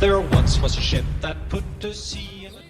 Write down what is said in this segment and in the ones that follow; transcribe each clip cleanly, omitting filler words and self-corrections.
There once was a ship that put to sea in it.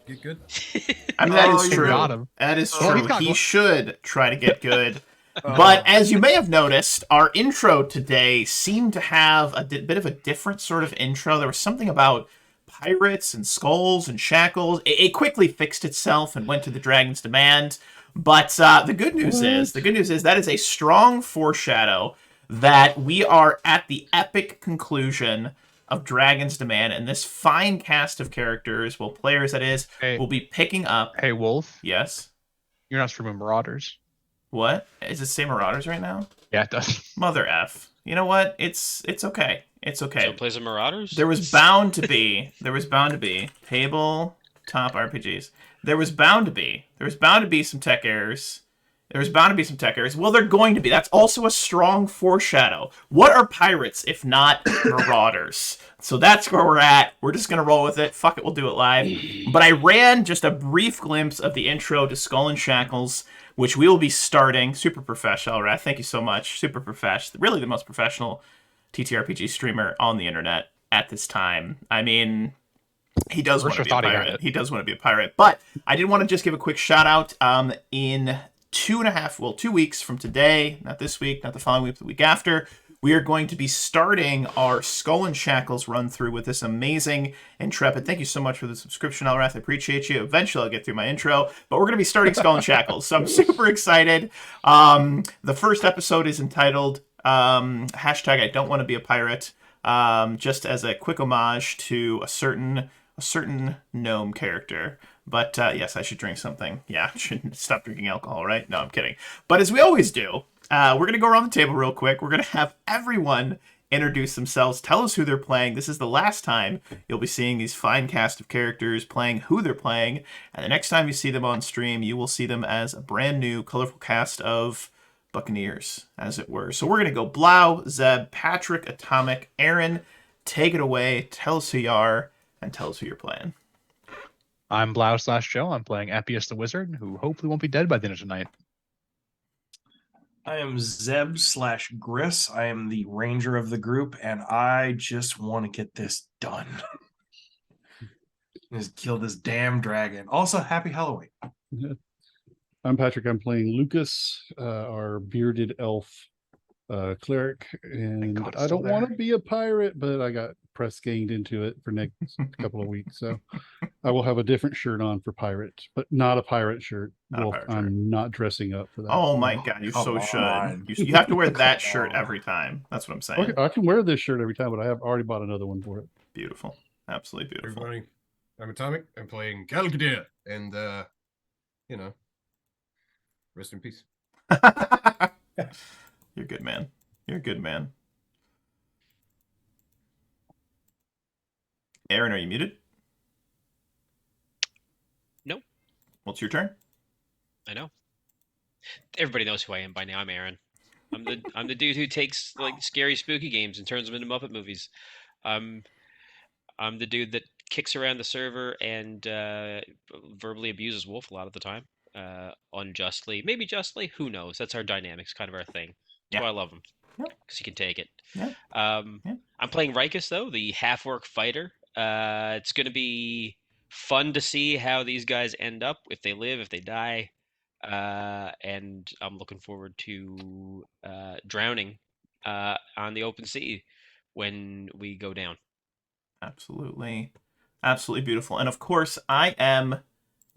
Get good. I mean, that Oh, is you true. got him. That is Well, true. he's got He gl- should try to get good. But as you may have noticed, our intro today seemed to have a bit of a different sort of intro. There was something about pirates and skulls and shackles. It quickly fixed itself and went to the Dragon's Demand. But the good news is that is a strong foreshadow that we are at the epic conclusion of Dragon's Demand, and this fine cast of characters, well, players that is, Hey, will be picking up. hey, Wolf, Yes. you're not streaming Marauders. What? Is it say Marauders right now? Yeah, it does. Mother F. You know what? It's okay. It's okay. So plays of Marauders? There was bound to be tabletop RPGs. There was bound to be some tech errors. Well, they're going to be. That's also a strong foreshadow. What are pirates if not marauders? So that's where we're at. We're just going to roll with it. Fuck it, we'll do it live. But I ran just a brief glimpse of the intro to Skull and Shackles, which we will be starting. Super professional, right? Thank you so much. Super professional. Really the most professional TTRPG streamer on the internet at this time. I mean, he does want to be a pirate. He does want to be a pirate. But I did want to just give a quick shout out. In 2 weeks from today, not this week, not the following week, but the week after, we are going to be starting our Skull and Shackles run through with this amazing Intrepid. Thank you so much for the subscription, Alrath. I appreciate you. Eventually, I'll get through my intro, but we're going to be starting Skull and Shackles, so I'm super excited. The first episode is entitled hashtag I don't want to be a pirate, just as a quick homage to a certain gnome character. But yes, I should drink something. Yeah, I shouldn't stop drinking alcohol, right? No, I'm kidding. But as we always do, we're going to go around the table real quick. We're going to have everyone introduce themselves, tell us who they're playing. This is the last time you'll be seeing these fine cast of characters playing who they're playing. And the next time you see them on stream, you will see them as a brand new, colorful cast of Buccaneers, as it were. So we're going to go Blau, Zeb, Patrick, Atomic, Aaron. Take it away. Tell us who you are and tell us who you're playing. I'm Blau/Joe. I'm playing Appius the Wizard, who hopefully won't be dead by the end of tonight. I am Zeb/Gris. I am the ranger of the group, and I just want to get this done. Just kill this damn dragon. Also, happy Halloween. I'm Patrick. I'm playing Lucas, our bearded elf cleric, and God, it's I still don't want to there. be a pirate, but I got press ganged into it for next couple of weeks, so I will have a different shirt on for pirate, but not a pirate shirt. Well, I'm not dressing up for that. Oh my god, you so should. You have to wear that shirt every time. That's what I'm saying. Okay, I can wear this shirt every time, but I have already bought another one for it. Beautiful, absolutely beautiful. Everybody, I'm Atomic. I'm playing Calgadir, and rest in peace. You're good, man. You're a good man. Aaron, are you muted? Nope. What's your turn? I know. Everybody knows who I am by now. I'm Aaron. I'm the dude who takes like scary, spooky games and turns them into Muppet movies. I'm the dude that kicks around the server and verbally abuses Wolf a lot of the time, unjustly, maybe justly. Who knows? That's our dynamics, kind of our thing. That's why I love him, because he can take it. I'm playing Rikus though, the half-orc fighter. It's going to be fun to see how these guys end up, if they live, if they die. And I'm looking forward to drowning on the open sea when we go down. Absolutely. Absolutely beautiful. And of course, I am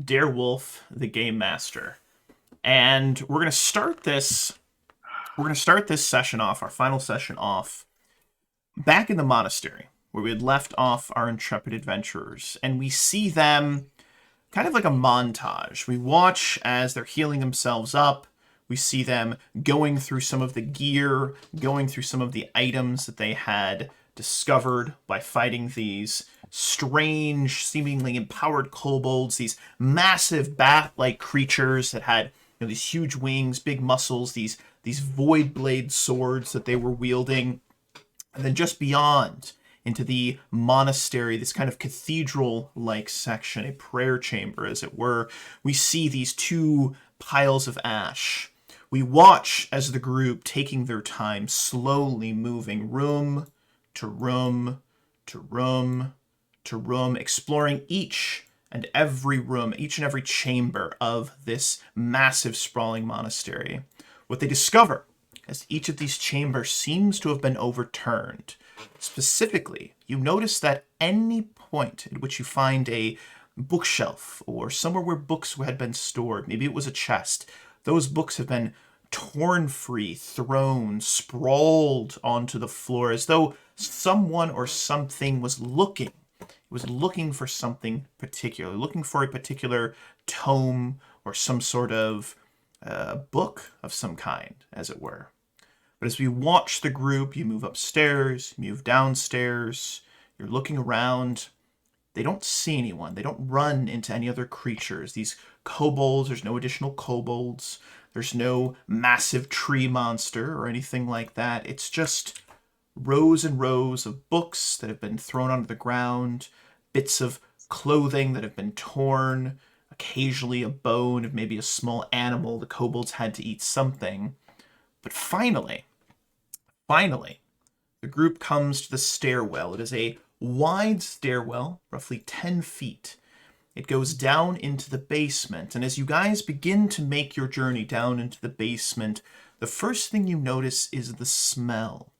Darewolf, the Game Master. And we're gonna start this. We're gonna start this session off, our final session off, back in the monastery where we had left off our intrepid adventurers, and we see them kind of like a montage. We watch as they're healing themselves up. We see them going through some of the gear, going through some of the items that they had discovered by fighting these strange, seemingly empowered kobolds, these massive bat-like creatures that had these huge wings, big muscles, these void blade swords that they were wielding. And then just beyond, into the monastery, this kind of cathedral-like section, a prayer chamber, as it were, we see these two piles of ash. We watch as the group, taking their time, slowly moving room to room to room to room, exploring each and every room, each and every chamber of this massive, sprawling monastery. What they discover as each of these chambers seems to have been overturned. Specifically, you notice that any point at which you find a bookshelf or somewhere where books had been stored, maybe it was a chest, those books have been torn free, thrown, sprawled onto the floor, as though someone or something was looking. It was looking for something particular, looking for a particular tome or some sort of book of some kind, as it were. But as we watch the group, you move upstairs, you move downstairs, you're looking around. They don't see anyone. They don't run into any other creatures. These kobolds, there's no additional kobolds. There's no massive tree monster or anything like that. It's just rows and rows of books that have been thrown onto the ground, bits of clothing that have been torn, occasionally a bone of maybe a small animal. The kobolds had to eat something. But finally, the group comes to the stairwell. It is a wide stairwell, roughly 10 feet. It goes down into the basement, and as you guys begin to make your journey down into the basement, the first thing you notice is the smell.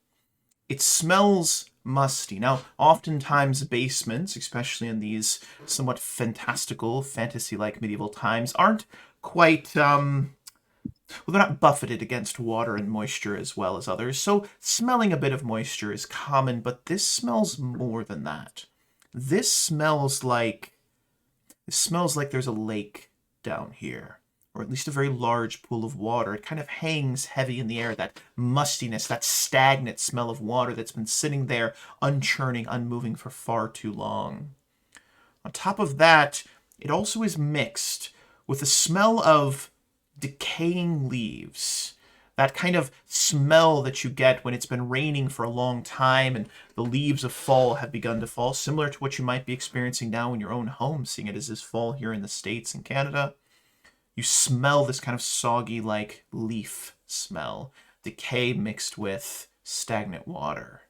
It smells musty. Now, oftentimes basements, especially in these somewhat fantastical, fantasy-like medieval times, aren't quite, well, they're not buffeted against water and moisture as well as others, so smelling a bit of moisture is common, but this smells more than that. This smells like there's a lake down here, or at least a very large pool of water. It kind of hangs heavy in the air, that mustiness, that stagnant smell of water that's been sitting there unchurning, unmoving for far too long. On top of that, it also is mixed with the smell of decaying leaves. That kind of smell that you get when it's been raining for a long time and the leaves of fall have begun to fall, similar to what you might be experiencing now in your own home, seeing it as this fall here in the States and Canada. You smell this kind of soggy, like leaf smell, decay mixed with stagnant water.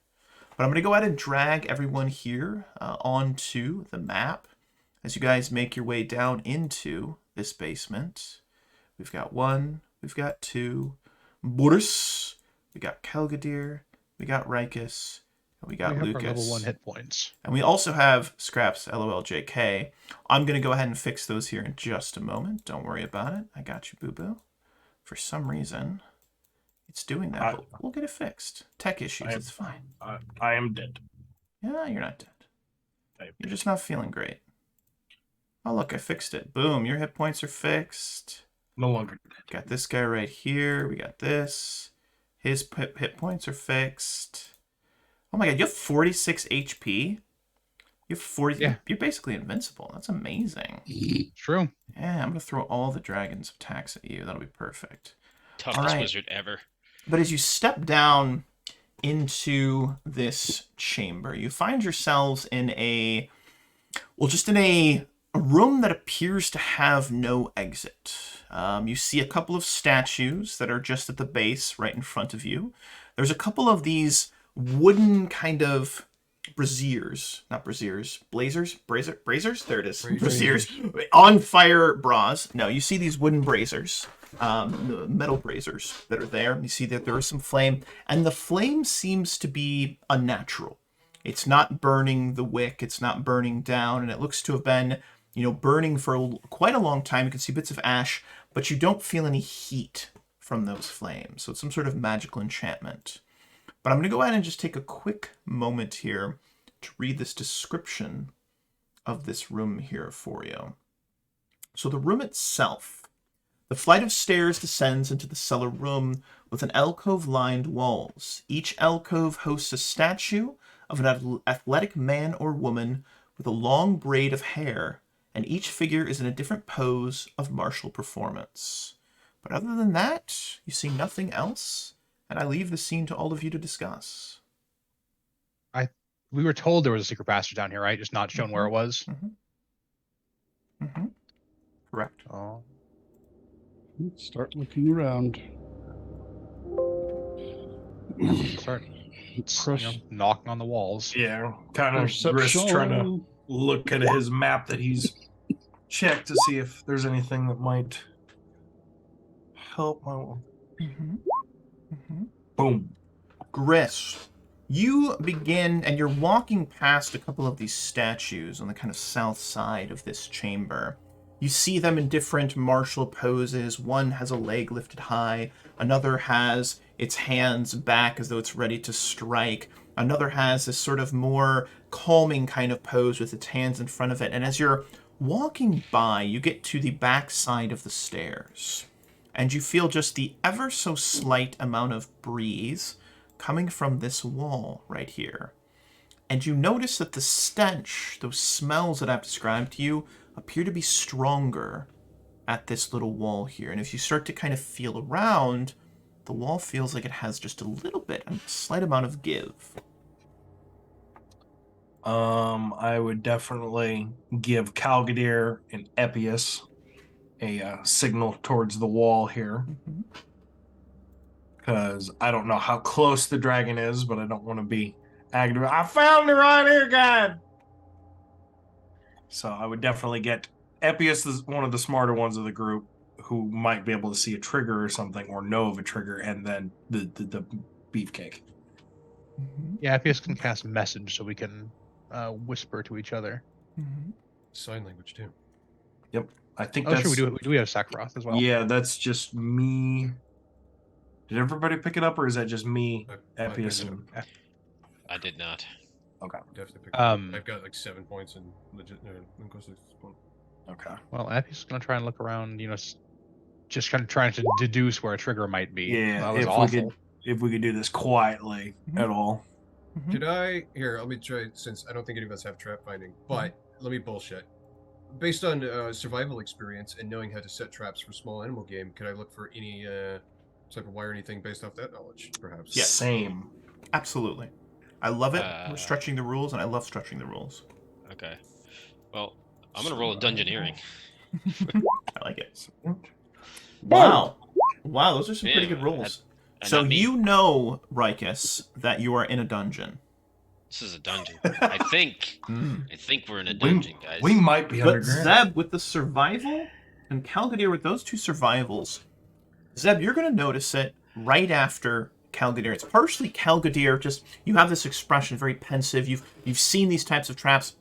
But I'm going to go ahead and drag everyone here onto the map as you guys make your way down into this basement. We've got 1, we've got 2, Boris, we got Kelgadir, we got Rikus, and we got We have Lucas. our level 1 hit points. And we also have Scraps, LOLJK. I'm going to go ahead and fix those here in just a moment. Don't worry about it. I got you, boo-boo. For some reason, it's doing that, but we'll get it fixed. Tech issues, it's fine. I am dead. Yeah, you're not dead. You're just not feeling great. Oh, look, I fixed it. Boom, your hit points are fixed. No longer dead. Got this guy right here. We got this. His hit points are fixed. Oh my god, you have 46 HP? You have 40. Yeah. You're basically invincible. That's amazing. True. Yeah, I'm going to throw all the dragon's attacks at you. That'll be perfect. Toughest wizard ever. But as you step down into this chamber, you find yourselves in a room that appears to have no exit. You see a couple of statues that are just at the base right in front of you. There's a couple of these wooden kind of braziers. There it is. Braziers. On fire bras. No, you see these wooden braziers, metal braziers that are there. You see that there is some flame, and the flame seems to be unnatural. It's not burning the wick, it's not burning down, and it looks to have been burning for quite a long time. You can see bits of ash, but you don't feel any heat from those flames. So it's some sort of magical enchantment. But I'm going to go ahead and just take a quick moment here to read this description of this room here for you. So the room itself, the flight of stairs descends into the cellar room with an alcove-lined walls. Each alcove hosts a statue of an athletic man or woman with a long braid of hair, and each figure is in a different pose of martial performance. But other than that, you see nothing else, and I leave the scene to all of you to discuss. We were told there was a secret passage down here, right? Just not shown where it was. Correct. Oh. Let's start looking around. Start Press knocking on the walls. Yeah, kind of Gris perception. trying to look at his map that he's checked to see if there's anything that might help. Boom. Gris, you begin, and you're walking past a couple of these statues on the kind of south side of this chamber. You see them in different martial poses. One has a leg lifted high. Another has its hands back as though it's ready to strike. Another has this sort of more calming kind of pose with its hands in front of it. And as you're walking by, you get to the back side of the stairs. And you feel just the ever so slight amount of breeze coming from this wall right here. And you notice that the stench, those smells that I've described to you, appear to be stronger at this little wall here. And if you start to kind of feel around, the wall feels like it has just a little bit, a slight amount of give. I would definitely give Calgadir and Epius a signal towards the wall here. Because I don't know how close the dragon is, but I don't want to be aggravated. I found it right here, God! So I would definitely get Epius, is one of the smarter ones of the group, who might be able to see a trigger or something, or know of a trigger, and then the beefcake. Yeah, Epius can cast message so we can whisper to each other. Sign language too. Yep, I think Oh, that's... sure, we do have Sakharoth as well. Yeah, that's just me. Did everybody pick it up, or is that just me, Epius? I did not. Okay. Definitely pick it up. I've got like 7 points in legit linguistics. Okay. Well, Epius is going to try and look around, just kind of trying to deduce where a trigger might be. Yeah, that was awful. If we could do this quietly at all. Could I let me try, since I don't think any of us have trap finding, but let me bullshit. Based on survival experience and knowing how to set traps for small animal game, could I look for any type of wire or anything based off that knowledge, perhaps? Yes. Same. Absolutely. I love it. We're stretching the rules, and I love stretching the rules. Okay. Well, I'm going to roll a dungeoneering. I like it. Wow. Wow, those are some pretty good rolls. So you know, Rikus, that you are in a dungeon. This is a dungeon. I think we're in a dungeon, guys. We might be But underground. Zeb, with the survival, and Calgadir with those two survivals, Zeb, you're going to notice it right after Calgadir. It's partially Calgadir, just you have this expression, very pensive. You've seen these types of traps,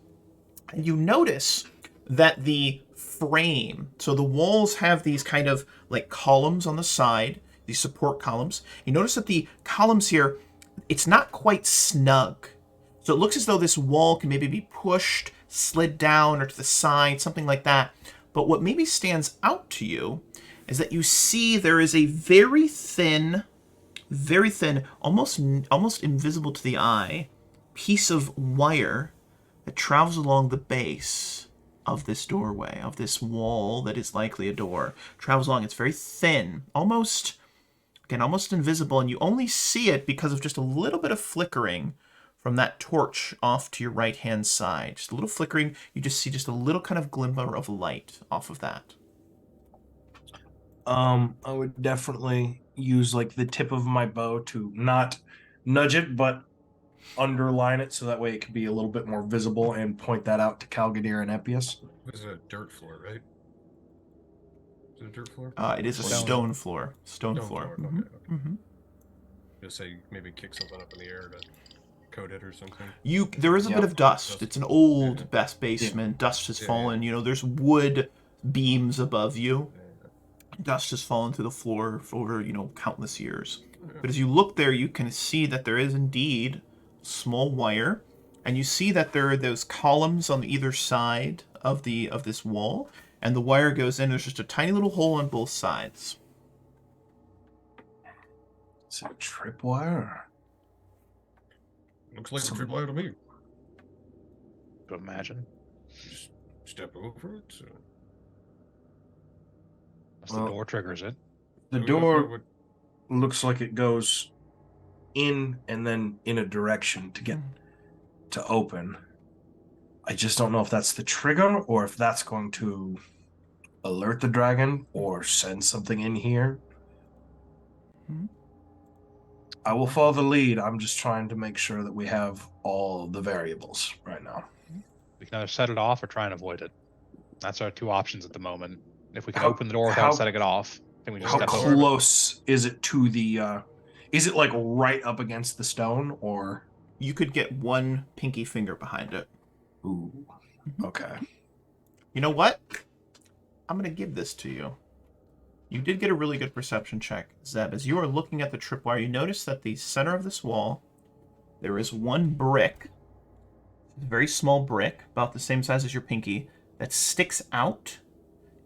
and you notice that the frame, so the walls have these kind of like columns on the side, these support columns. You notice that the columns here, it's not quite snug. So it looks as though this wall can maybe be pushed, slid down, or to the side, something like that. But what maybe stands out to you is that you see there is a very thin, almost invisible to the eye, piece of wire that travels along the base of this doorway, of this wall that is likely a door. Travels along, it's very thin, almost invisible, and you only see it because of just a little bit of flickering from that torch off to your right-hand side. Just a little flickering, you just see just a little kind of glimmer of light off of that. I would definitely use like the tip of my bow to not nudge it, but underline it so that way it could be a little bit more visible and point that out to Calgadir and Epius. This is a dirt floor, right? Is it a dirt floor? It is a stone floor. Stone floor. Okay. Mm-hmm. Just say maybe kick something up in the air to coated or something. There is a bit of dust. It's an old Yeah. best basement. Dust has Yeah, fallen. yeah. You know, there's wood beams above you. Yeah. Dust has fallen to the floor for over, you know, countless years. Yeah. But as you look there, you can see that there is indeed small wire, and you see that there are those columns on either side of this wall, and the wire goes in. There's just a tiny little hole on both sides. Is it a tripwire? Looks like a tripwire to me. To imagine. Just step over it. Unless the door triggers it. The door looks like it goes in and then in a direction to get to open. I just don't know if that's the trigger or if that's going to alert the dragon or send something in here. I will follow the lead. I'm just trying to make sure that we have all the variables right now. We can either set it off or try and avoid it. That's our two options at the moment. If we can open the door without setting it off, then we just How step over it. close is it to the... is it like right up against the stone, or... You could get one pinky finger behind it. Ooh. Okay. You know what? I'm going to give this to you. You did get a really good perception check, Zeb. As you are looking at the tripwire, you notice that the center of this wall, there is one brick, a very small brick, about the same size as your pinky, that sticks out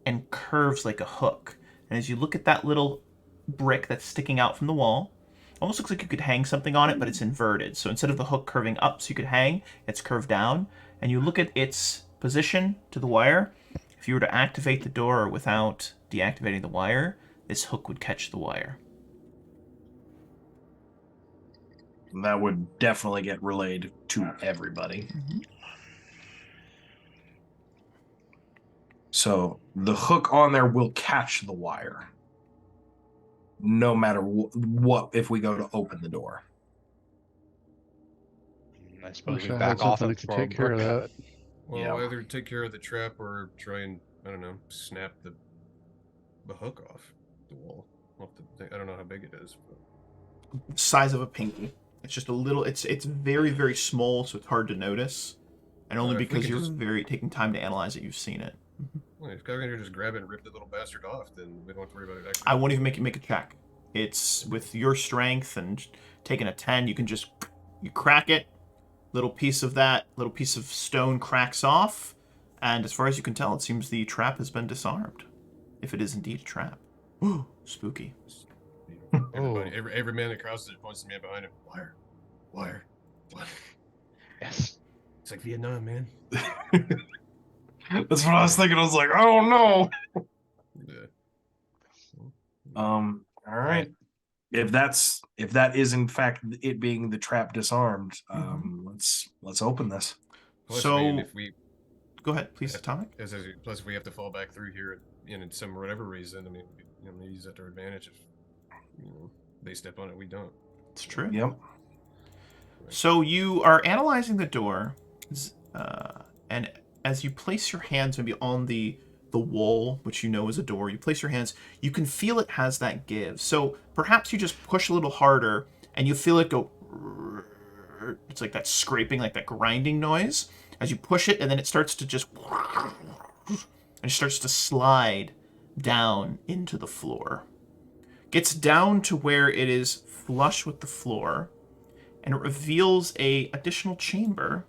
and curves like a hook. And as you look at that little brick that's sticking out from the wall, almost looks like you could hang something on it, but it's inverted. So instead of the hook curving up so you could hang, it's curved down. And you look at its position to the wire. If you were to activate the door without deactivating the wire, this hook would catch the wire. That would definitely get relayed to everybody. So the hook on there will catch the wire, no matter what, if we go to open the door. I suppose Wish we I had back off something it to for take care of that. Well, Yeah. either take care of the trap or try and, I don't know, snap the hook off the wall. Off the thing. I don't know how big it is. But... Size of a pinky. It's just a little. It's very, very small, so it's hard to notice. And only because you're taking time to analyze it, you've seen it. Well, if Calgary just grab it and rip the little bastard off, then we don't have to worry about it. Actually. I won't even make you make a check. It's with your strength and taking a 10, you can just crack it. Little piece of stone cracks off, and as far as you can tell, it seems the trap has been disarmed. If it is indeed a trap. Ooh, spooky. Everybody, every man that crosses it points to the man behind him. Wire. Yes. It's like Vietnam, man. That's what I was thinking. I was like, oh no. Yeah. All right. If that is in fact it being the trap disarmed, let's open this. Plus, So, I mean, if we go ahead, please, Atomic. Plus, if we have to fall back through here, in some whatever reason, I mean, maybe use that to our advantage. If they step on it, we don't. It's true. Yep. So you are analyzing the door, and as you place your hands maybe on the wall, which you know is a door, you place your hands, you can feel it has that give. So perhaps you just push a little harder, and you feel it go. It's like that scraping, like that grinding noise as you push it, and then it starts to just. And it starts to slide down into the floor. Gets down to where it is flush with the floor, and it reveals a additional chamber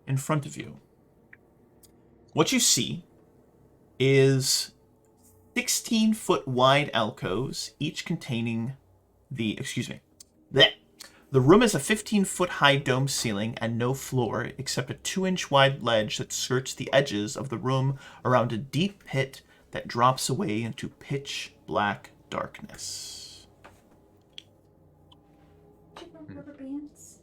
in front of you. What you see is 16-foot wide alcoves, each containing the room has a 15-foot high dome ceiling and no floor except a 2-inch wide ledge that skirts the edges of the room around a deep pit that drops away into pitch black darkness. Rubber bands.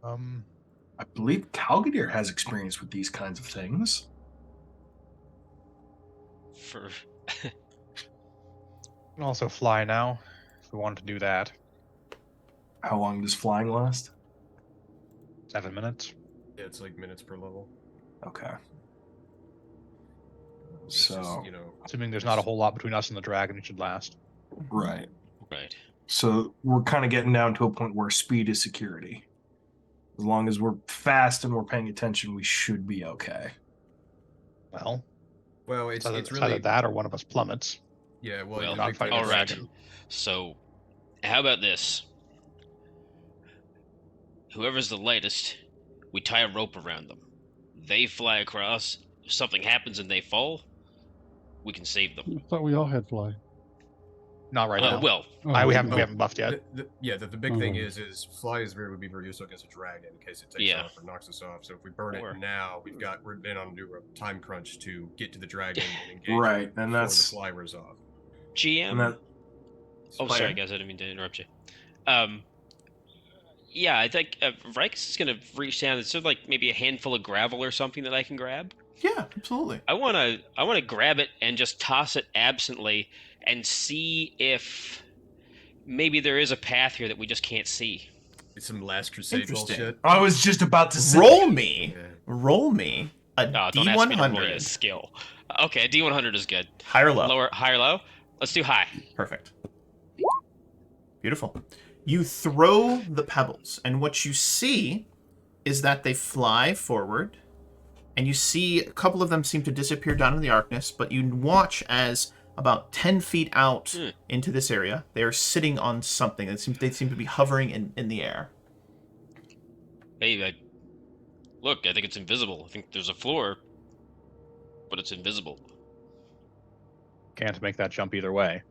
I believe Calgadir has experience with these kinds of things. We can also fly now, if we want to do that. How long does flying last? 7 minutes. Yeah, it's like minutes per level. Okay. It's So, just, Assuming there's not a whole lot between us and the dragon, it should last. right. Right. So we're kind of getting down to a point where speed is security. As long as we're fast and we're paying attention, we should be okay. Well, it's either really that or one of us plummets. Yeah, well, Well, the not big fighting thing all the right. dragon. So, how about this? Whoever's the lightest, we tie a rope around them. They fly across. If something happens and they fall, we can save them. I thought we all had fly. Not right now. Well, Oh, we haven't buffed yet. the big thing Oh. is fly would be very useful against a dragon in case it takes Yeah. off or knocks us off. So if we burn Or- it now, we're then on to a time crunch to get to the dragon and engage Right, it and before that's the fly wears off. GM. and that. Oh, sorry, guys. I didn't mean to interrupt you. Yeah, I think Rikus is going to reach down. Is there like maybe a handful of gravel or something that I can grab? Yeah, absolutely. I want to grab it and just toss it absently and see if maybe there is a path here that we just can't see. It's some Last Crusade Interesting. bullshit. I was just about to say. Roll me Yeah. a Don't ask me to roll you a D100. skill. Okay, a D100 is good. High or low? High or low? Let's do high. Perfect. Beautiful. You throw the pebbles, and what you see is that they fly forward, and you see a couple of them seem to disappear down in the darkness, but you watch as about 10 feet out into this area, they are sitting on something. They seem to be hovering in the air. Hey, look, I think it's invisible. I think there's a floor, but it's invisible. Can't make that jump either way.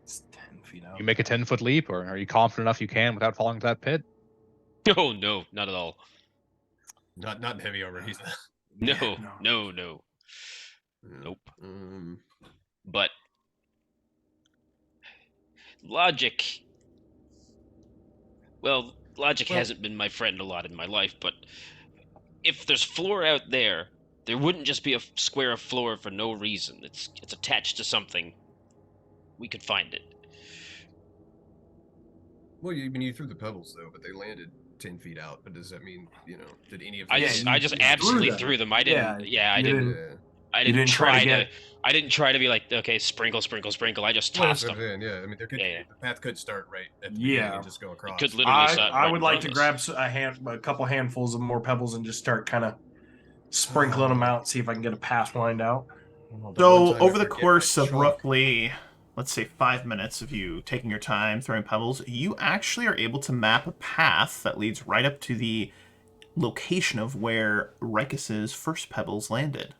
It's 10 feet out. You make a 10-foot leap, or are you confident enough you can without falling into that pit? Oh, no, not at all. Not heavy over. He's No, Yeah, no. Nope. But logic hasn't been my friend a lot in my life, but if there's floor out there, there wouldn't just be a square of floor for no reason. It's attached to something. We could find it. Well, you threw the pebbles though, but they landed 10 feet out. But does that mean did any of I these- just you absolutely threw them. threw them. I didn't. Yeah, I you didn't. didn't- I you didn't try to I didn't try to be like, okay, sprinkle. I just Well, that's tossed what I'm them. saying, yeah. I mean, there could Yeah. the path could start right at the Yeah. beginning and just go across. Could literally start I right would in like front to of us. grab a couple handfuls of more pebbles and just start kind of sprinkling them out, see if I can get a path lined out. So, one time over I the forget course my of chalk. roughly, let's say 5 minutes of you taking your time throwing pebbles, you actually are able to map a path that leads right up to the location of where Rikus's first pebbles landed.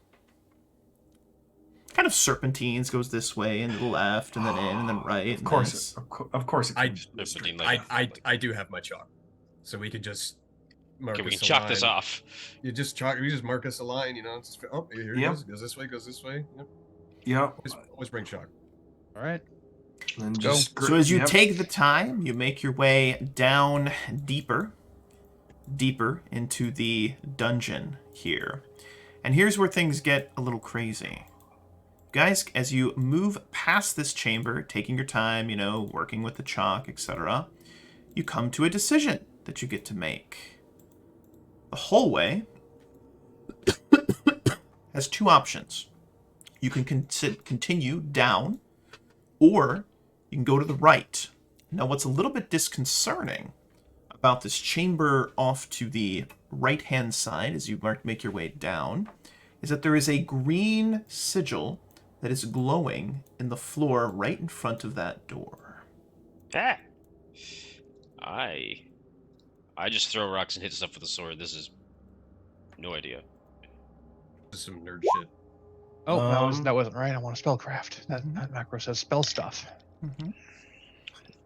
Kind of serpentines, goes this way and to the left, and then in, and then right. Of and course, then of course. It I- can just be straight. I do have my chalk, so we could just mark Okay, we can us a chalk this line. off. You just mark us a line, it's just, oh, here it Yep. goes this way, goes this way. Yep. Yep. Always bring chalk. All right. And Go. just So as you yep. take the time, you make your way down deeper into the dungeon here. And here's where things get a little crazy. Guys, as you move past this chamber, taking your time, working with the chalk, etc., you come to a decision that you get to make. The hallway has two options. You can continue down, or you can go to the right. Now, what's a little bit disconcerting about this chamber off to the right-hand side as you make your way down is that there is a green sigil that is glowing in the floor right in front of that door. Ah. I just throw rocks and hit stuff with a sword. This is no idea. This is some nerd shit. Oh, Um, that wasn't right. I want a spellcraft. That macro says spell stuff.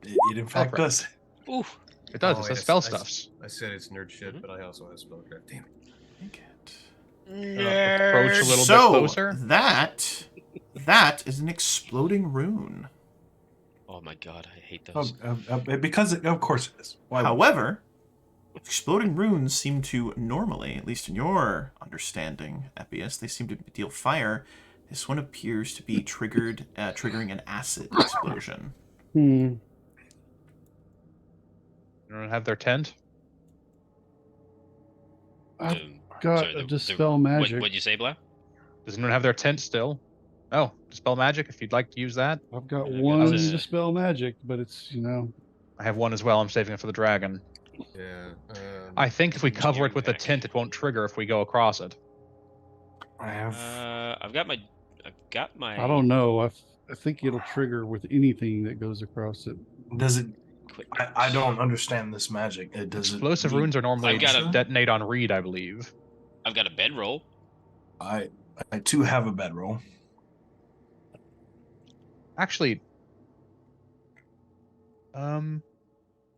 It in fact Alright. does. Ooh. It does. Oh, it says yes, spell I- stuffs. I said it's nerd shit, Mhm. but I also have spellcraft. Damn it. Take it. Approach a little bit So closer. that is an exploding rune. Oh my god, I hate Oh, those. because of course it is. Why? However, exploding runes seem to normally, at least in your understanding, Epius, they seem to deal fire. This one appears to be triggering an acid explosion. Hmm. You don't have their tent? I've Um, got sorry, a dispel magic. What'd you say, Blau? Does anyone have their tent still? Oh, dispel magic. If you'd like to use that, I've got Yeah, one that's a- dispel magic, but it's I have one as well. I'm saving it for the dragon. Yeah. I think if we Just cover gearing it with the back. tint, it won't trigger if we go across it. I have. I've got my. I don't know. I think it'll trigger with anything that goes across it. Does it? Quick I notes. don't understand this magic. Does Explosive it need runes are normally I've got a- detonate on read, I believe. I've got a bedroll. I too have a bedroll. Actually,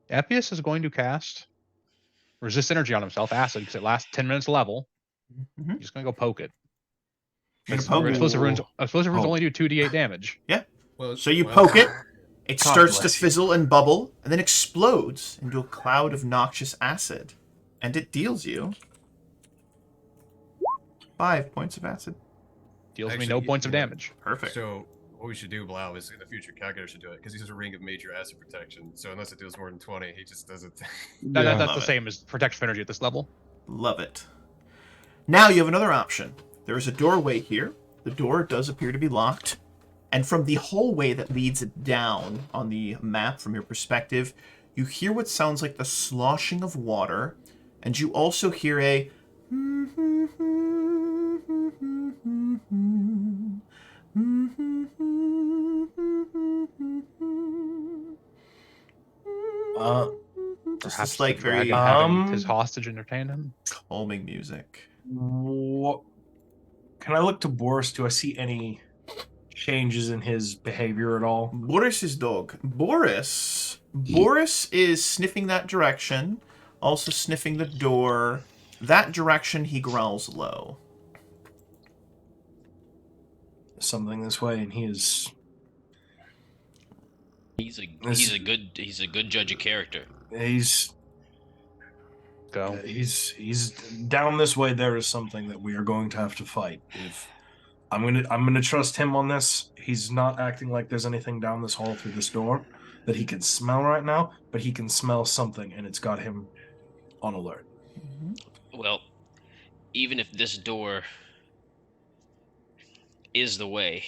Epius is going to cast resist energy on himself, acid, because it lasts 10 minutes a level. Mhm. He's going to go poke it. You're gonna poke it? Explosive runes Oh. only do 2d8 damage. Well, So you well, poke it, it God starts to bless you. fizzle and bubble, and then explodes into a cloud of noxious acid. And it deals you 5 points of acid. Deals me Actually, no points of yeah. damage. Perfect. So what we should do, Blau, is in the future, Calculator should do it because he has a ring of major acid protection. So unless it deals more than 20, he just does it. That's Love the it. same as protection energy at this level. Love it. Now you have another option. There is a doorway here. The door does appear to be locked. And from the hallway that leads down on the map from your perspective, you hear what sounds like the sloshing of water. And you also hear a... Just Perhaps this, like, the very dragon having his hostage entertain him. calming music. What? Can I look to Boris? Do I see any changes in his behavior at all? Boris's dog. Boris is sniffing that direction, also sniffing the door. That direction he growls low. Something this way, and he is. He's a good judge of character. He's Go. he's down this way. There is something that we are going to have to fight. If I'm gonna trust him on this. He's not acting like there's anything down this hall through this door that he can smell right now, but he can smell something, and it's got him on alert. Well, even if this door is the way,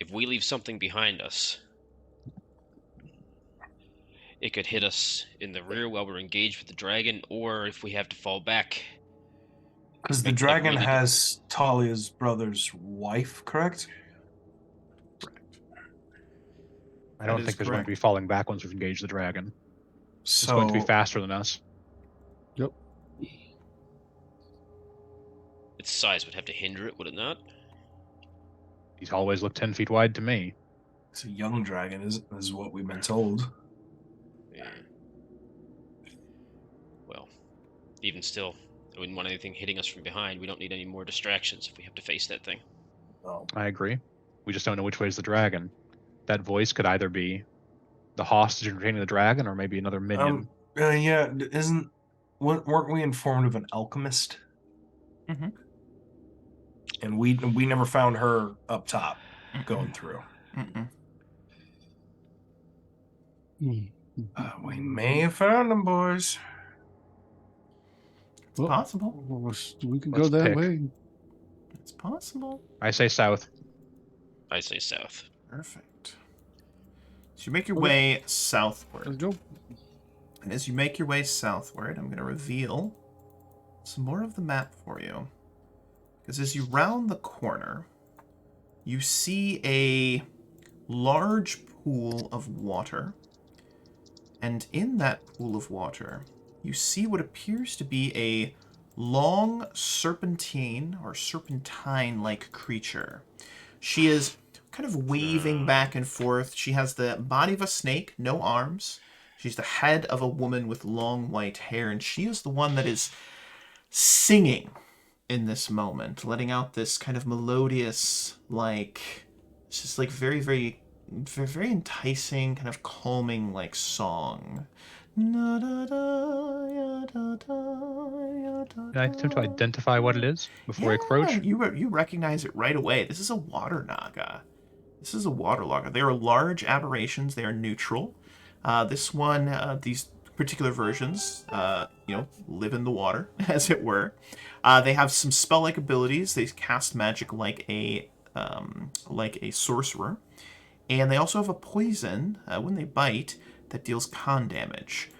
if we leave something behind us, it could hit us in the rear while we're engaged with the dragon, or if we have to fall back. Because the dragon has Talia's brother's wife, correct? I don't That think is there's going to be falling back once we've engaged the dragon. It's going to be faster than us. Yep. Its size would have to hinder it, would it not? These hallways look 10 feet wide to me. It's a young dragon, is what we've been told. Yeah. Well, even still, I wouldn't want anything hitting us from behind. We don't need any more distractions if we have to face that thing. Oh. I agree. We just don't know which way is the dragon. That voice could either be the hostage entertaining the dragon, or maybe another minion. Yeah, weren't we informed of an alchemist? Mhm. And we never found her up top going through. Mm-mm. We may have found them, boys. It's possible. We can Let's go that pick. way. It's possible. I say south. I say south. Perfect. So you make your way southward. Let's go. And as you make your way southward, I'm going to reveal some more of the map for you. Because as you round the corner, you see a large pool of water. And in that pool of water, you see what appears to be a long serpentine-like creature. She is kind of waving back and forth. She has the body of a snake, no arms. She's the head of a woman with long white hair, and she is the one that is singing in this moment, letting out this kind of melodious, it's just very, very, very, very enticing, kind of calming, song. Can I attempt to identify what it is before we approach? You recognize it right away. This is a water naga. This is a water naga. They are large aberrations. They are neutral. This one, these particular versions, live in the water, as it were. They have some spell-like abilities. They cast magic like a like a sorcerer. And they also have a poison, when they bite, that deals con damage.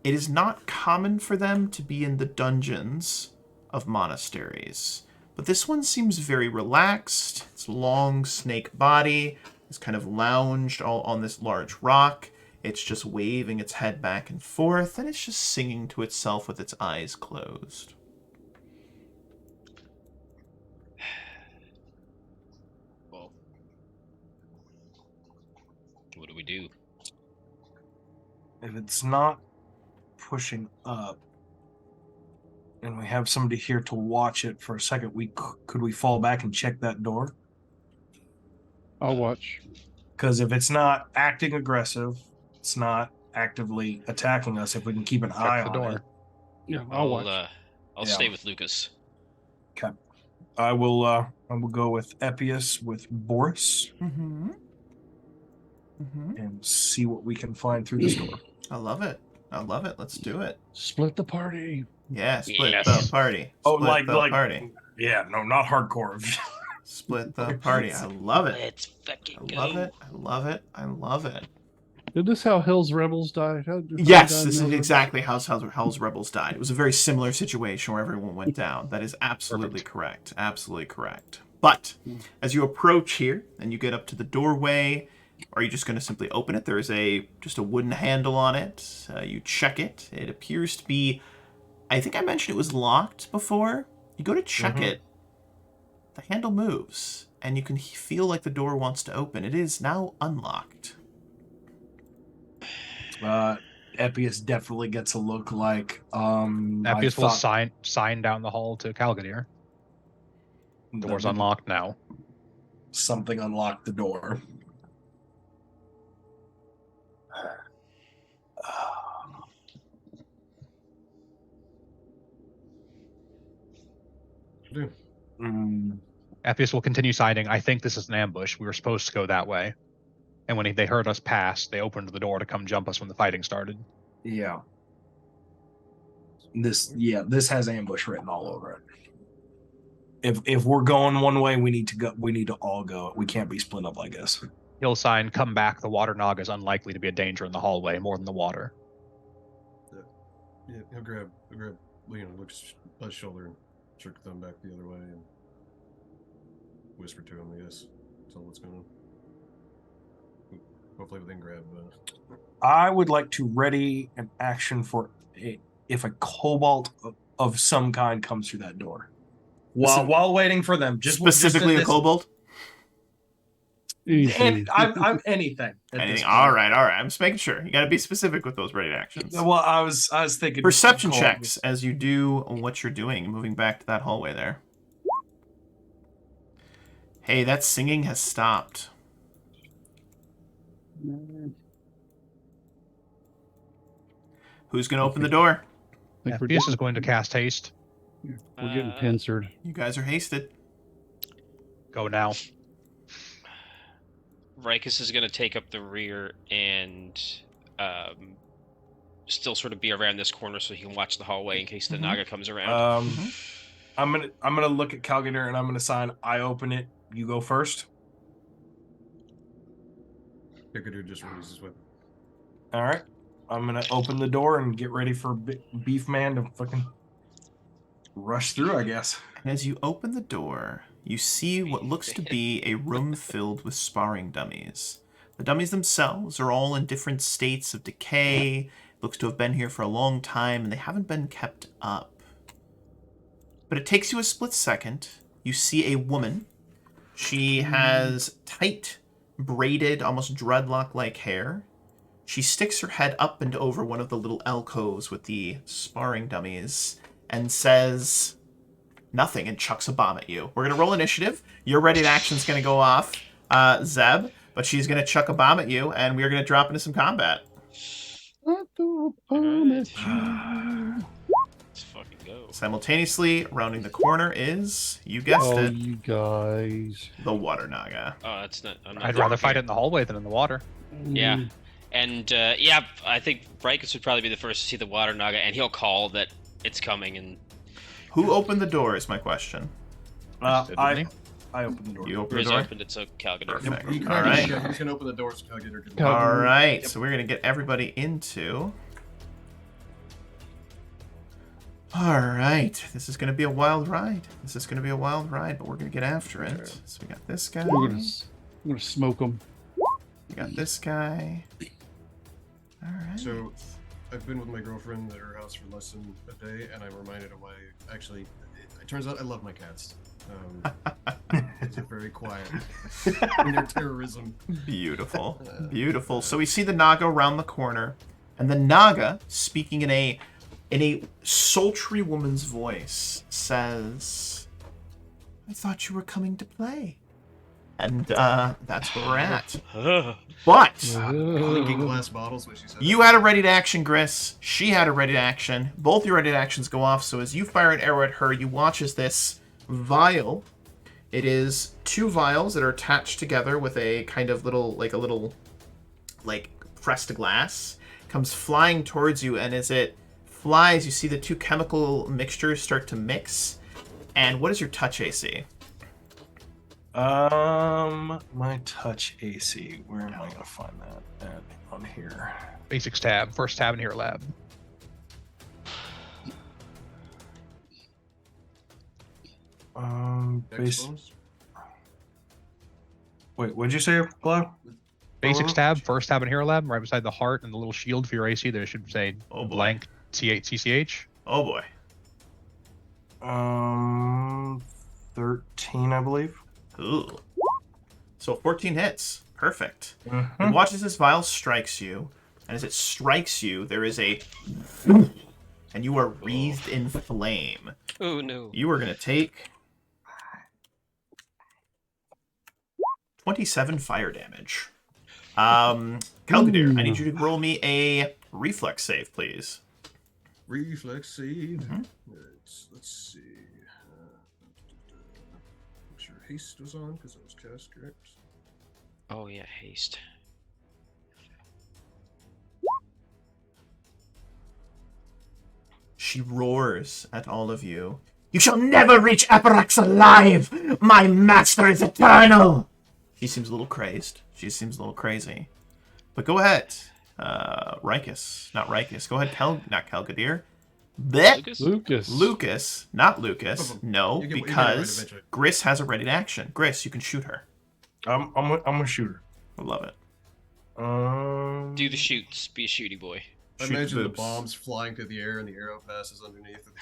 It is not common for them to be in the dungeons of monasteries. But this one seems very relaxed. Its long snake body is kind of lounged all on this large rock. It's just waving its head back and forth, and it's just singing to itself with its eyes closed. Well, what do we do? If it's not pushing up, and we have somebody here to watch it for a second, could we fall back and check that door? I'll watch. Because if it's not acting aggressive, it's not actively attacking us. If we can keep an eye the on door. it, Yeah, I'll watch. I'll Yeah. stay with Lucas. okay. I will go with Epius with Boris Mm-hmm. Mm-hmm. and see what we can find through this door. I love it. I love it. Let's do it. Split the party. Yeah, split Yes. the party. Oh, Split the party. Yeah, no, not hardcore. Split the party. I love it. Let's fucking I go. love it. I love it. I love it. Is this how Hell's Rebels died? Yes, this is exactly how Hell's Rebels died. It was a very similar situation where everyone went down. That is absolutely correct. Absolutely correct. But as you approach here and you get up to the doorway, are you just going to simply open it? There is just a wooden handle on it. You check it. It appears to be, I think I mentioned it was locked before. You go to check it. The handle moves, and you can feel like the door wants to open. It is now unlocked. Epius definitely gets a look like Epius will sign down the hall to Calgadir. Door's unlocked now. Something unlocked the door. Epius will continue signing. I think this is an ambush. We were supposed to go that way. And when they heard us pass, they opened the door to come jump us when the fighting started. Yeah. This has ambush written all over it. If we're going one way, we need to go. We need to all go. We can't be split up like this. He'll sign, come back. The water naga is unlikely to be a danger in the hallway more than the water. Yeah, he'll grab Lucas by his shoulder and jerk the thumb back the other way and whisper to him, I guess. Tell him what's going on. Hopefully we can grab. I would like to ready an action for if a cobalt of some kind comes through that door. While waiting for them, specifically a kobold. Anything. I'm anything. Anything. All right. I'm just making sure. You got to be specific with those ready actions. Well, I was thinking perception checks as you do what you're doing, moving back to that hallway there. Hey, that singing has stopped. Who's going to open the door? Epius is going to cast haste. We're getting pincered. You guys are hasted. Go now. Rikus is going to take up the rear and still sort of be around this corner so he can watch the hallway in case the Naga comes around. I'm gonna look at Calgadir and I'm gonna sign. I open it. You go first. Calgadir just raises his weapon. All right. I'm gonna open the door and get ready for Beef Man to fucking rush through, I guess. And as you open the door, you see what looks to be a room filled with sparring dummies. The dummies themselves are all in different states of decay. Looks to have been here for a long time, and they haven't been kept up. But it takes you a split second. You see a woman. She has tight, braided, almost dreadlock-like hair. She sticks her head up and over one of the little alcoves with the sparring dummies and says nothing and chucks a bomb at you. We're going to roll initiative. Your ready action's going to go off, Zeb, but she's going to chuck a bomb at you, and we are going to drop into some combat. Let's fucking go. Simultaneously, rounding the corner is, you guessed it, you guys. the Water Naga. Oh, that's not... I'd rather fight it in the hallway than in the water. Yeah. And, I think Rikus would probably be the first to see the Water Naga, and he'll call that it's coming, and... Who opened the door is my question. I I opened the door. You open Riz the door? opened it, so Cal can open it. Perfect. He All cracked right. it shut. He's gonna open the doors. Cal get her. All right, so we're going to get everybody into... All right, this is going to be a wild ride. This is going to be a wild ride, but we're going to get after it. So we got this guy. I'm gonna smoke them. We got this guy. All right. So, I've been with my girlfriend at her house for less than a day, and I'm reminded of why. Actually, it turns out I love my cats. They're very quiet in their terrorism. Beautiful, beautiful. So we see the Naga around the corner, and the Naga, speaking in a sultry woman's voice, says, "I thought you were coming to play," and that's where we're at. But Clinking glass bottles, what she said. you had a ready to action, Gris. She had a ready to action. Both your ready to actions go off. So as you fire an arrow at her, you watch as this vial. It is 2 vials that are attached together with a kind of little pressed glass. Comes flying towards you, and as it flies, you see the 2 chemical mixtures start to mix. And what is your touch AC? My touch AC. Where am I gonna find that? On here. Basics tab. First tab in here, lab. Base. Wait, what'd you say, Glow? Basics tab. First tab in here, lab. Right beside the heart and the little shield for your AC. There should say blank CCH. Oh boy. 13, I believe. Ooh. So 14 hits. Perfect. And watch as this vial strikes you. And as it strikes you, there is a... And you are wreathed in flame. Oh, no. You are going to take... 27 fire damage. Kalgadir, I need you to roll me a reflex save, please. Reflex save. Let's see. Make sure haste was on because it was cast, correct? Oh, yeah, haste. She roars at all of you. You shall never reach Aparax alive! My master is eternal! She seems a little crazed. She seems a little crazy. But go ahead. Rikus. Not Rikus. Go ahead, not Kalgadir. Lucas. Not Lucas. No, because Gris has a ready to action. Gris, you can shoot her. I'm gonna shoot her. I love it. Do the shoots. Be a shooty boy. I imagine the bombs flying through the air and the arrow passes underneath it.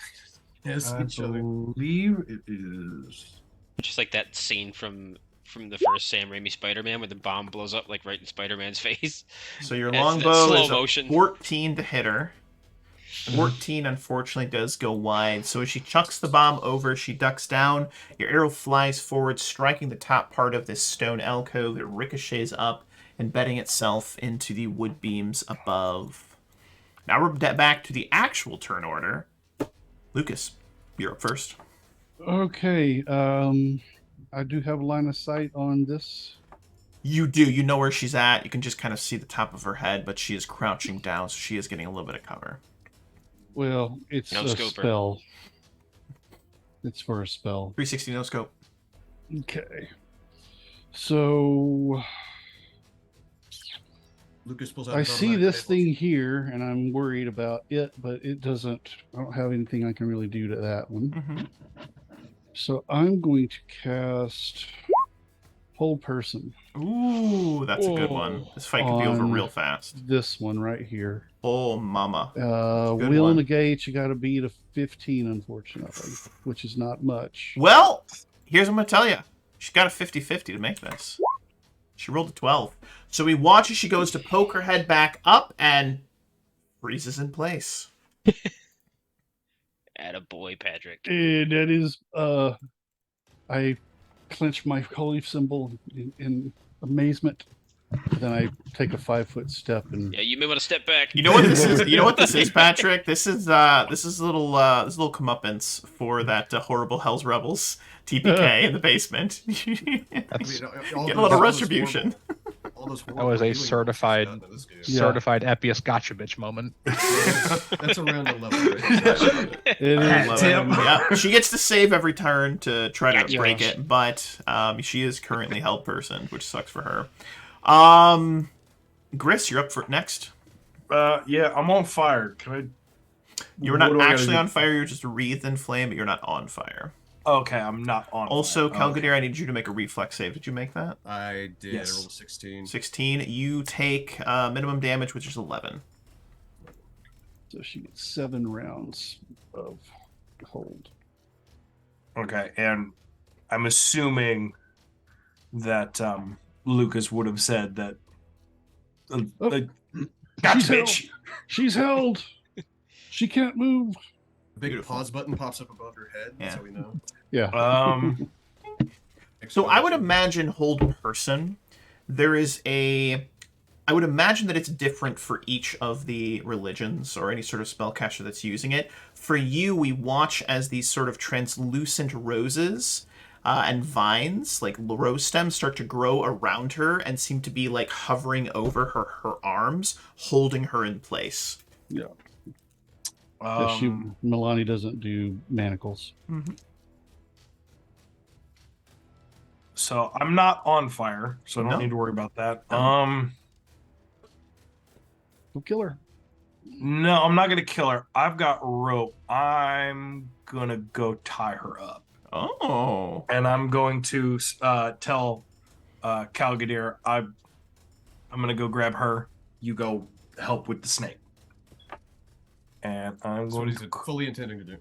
Yes, I believe it is. Just like that scene from the first Sam Raimi Spider-Man where the bomb blows up like right in Spider-Man's face. So your That's longbow slow is motion. 14 to hit her. 14, unfortunately, does go wide. So as she chucks the bomb over, she ducks down. Your arrow flies forward, striking the top part of this stone alcove. It ricochets up, embedding itself into the wood beams above. Now we're back to the actual turn order. Lucas, you're up first. Okay. I do have line of sight on this. You do. You know where she's at. You can just kind of see the top of her head, but she is crouching down, so she is getting a little bit of cover. Well, it's No a scoper. spell. It's for a spell. 360 no scope. Okay. So Lucas pulls out I his see automatic this rifle. thing here, and I'm worried about it, but it doesn't. I don't have anything I can really do to that one. Mm-hmm. So I'm going to cast Whole Person. Ooh, that's a good one. This fight could be over real fast. This one right here. Oh, mama. Will negate. You got to beat a 15, unfortunately, which is not much. Well, here's what I'm going to tell you. She got a 50-50 to make this. She rolled a 12. So we watch as she goes to poke her head back up and freezes in place. Attaboy, Patrick. And that is, I clench my holy symbol in amazement. Then I take a 5-foot step and Yeah, you may want to step back. You know what this is? You know what this is, Patrick? This is a little comeuppance for that horrible Hell's Rebels TPK in the basement. Get a little retribution. all those That was horrible a healing certified rolls in this game. certified Epius gotcha bitch moment. That's around the level, right? It is. Tim. Yeah, she gets to save every turn to try to Gotcha. break it, but she is currently held person, which sucks for her. Gris, you're up for next. Yeah, I'm on fire. Can I? You're not actually on fire. You're just wreathed in flame, but you're not on fire. Okay, I'm not on. Also, fire. Calgadir, I need you to make a reflex save. Did you make that? I did. Yes. I rolled a 16. 16. You take minimum damage, which is 11. So she gets 7 rounds of hold. Okay, and I'm assuming that Lucas would have said that. Gotcha, bitch. She's held. She can't move. The big pause button pops up above her head. That's how we know. Yeah. So I would imagine hold person. There is a... I would imagine that it's different for each of the religions or any sort of spellcaster that's using it. For you, we watch as these sort of translucent roses and vines, like rose stems, start to grow around her and seem to be like hovering over her arms, holding her in place. Yeah. Milani doesn't do manacles. Mm-hmm. So I'm not on fire, so I don't need to worry about that. Go kill her. No, I'm not gonna kill her. I've got rope. I'm gonna go tie her up. Oh. And I'm going to tell Calgadir, I'm gonna go grab her. You go help with the snake. And I'm That's going what he's fully intending to do.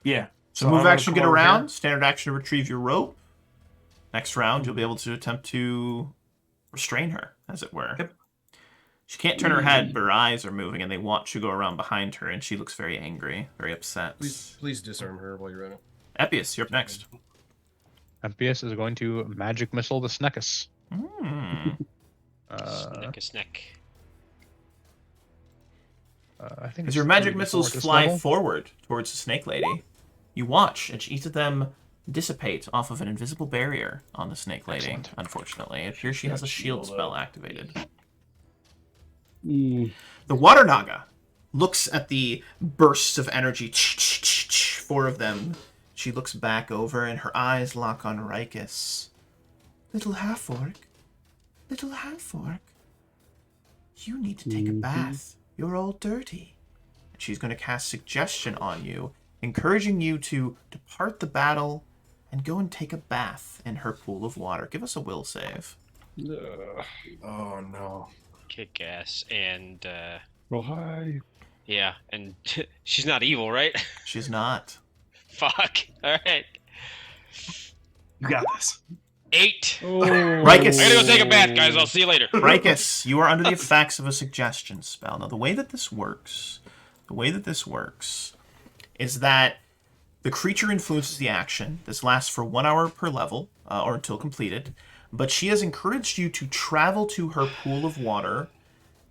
Yeah. So move I'm action, gonna get come over around. here. Standard action, retrieve your rope. Next round, you'll be able to attempt to restrain her, as it were. Yep. She can't turn her head, but her eyes are moving, and they watch you go around behind her, and she looks very angry, very upset. Please disarm her while you're at it. Epius, you're up next. Epius is going to magic missile the Sneckus. Snack. I think As your magic missiles fly forward towards the snake lady, you watch as each of them dissipate off of an invisible barrier on the snake lady. Excellent. Unfortunately, it appears she has a shield spell activated. Mm. The water naga looks at the bursts of energy, 4 of them. She looks back over, and her eyes lock on Rikus. Little half-orc, you need to take a bath. You're all dirty. And she's going to cast suggestion on you, encouraging you to depart the battle and go and take a bath in her pool of water. Give us a will save. Oh no. Kick ass. And Roll high. yeah, and she's not evil, right? She's not. Fuck. Alright. You got this. 8. Rikus. I gotta go take a bath, guys. I'll see you later. Rikus, you are under the effects of a suggestion spell. Now, the way that this works is that the creature influences the action. This lasts for 1 hour per level, or until completed. But she has encouraged you to travel to her pool of water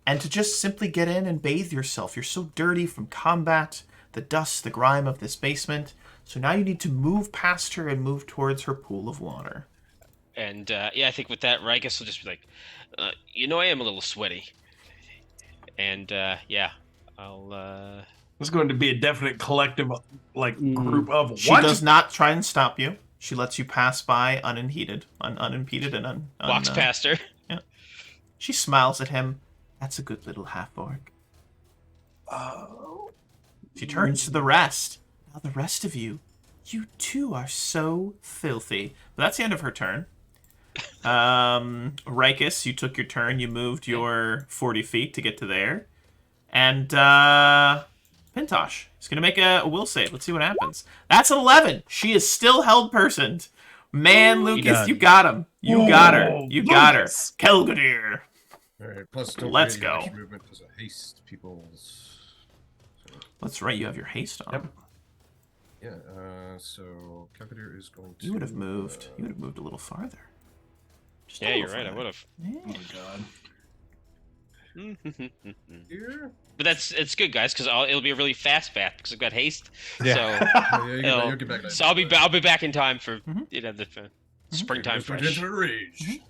and to just simply get in and bathe yourself. You're so dirty from combat, the dust, the grime of this basement. So now you need to move past her and move towards her pool of water. And yeah, I think with that, Rikus will just be like, I am a little sweaty. And yeah, I'll. There's going to be a definite collective, group of what? She does not try and stop you. She lets you pass by unimpeded and walks past her. Yeah. She smiles at him. That's a good little half-orc. Oh. She turns to the rest. Now the rest of you too are so filthy. But that's the end of her turn. Rikus, you took your turn. You moved your 40 feet to get to there. And Pintosh is going to make a will save. Let's see what happens. That's an 11. She is still held personed. Man, Lucas, you got him. You got her. You got her. Kelgadir. All right. Plus, don't Let's forget your go. extra movement because of haste people's. That's right. You have your haste on. Yep. Yeah. So Calgadir is going to. You would have moved. You would have moved a little farther. Just a Yeah, little you're right. I farther. would have. Yeah. Oh my god. Here. But it's good, guys, because it'll be a really fast bath because I've got haste. Yeah. Oh, yeah, So you'll get back. so I'll be back in time for Mhm. the springtime Just fresh. into rage.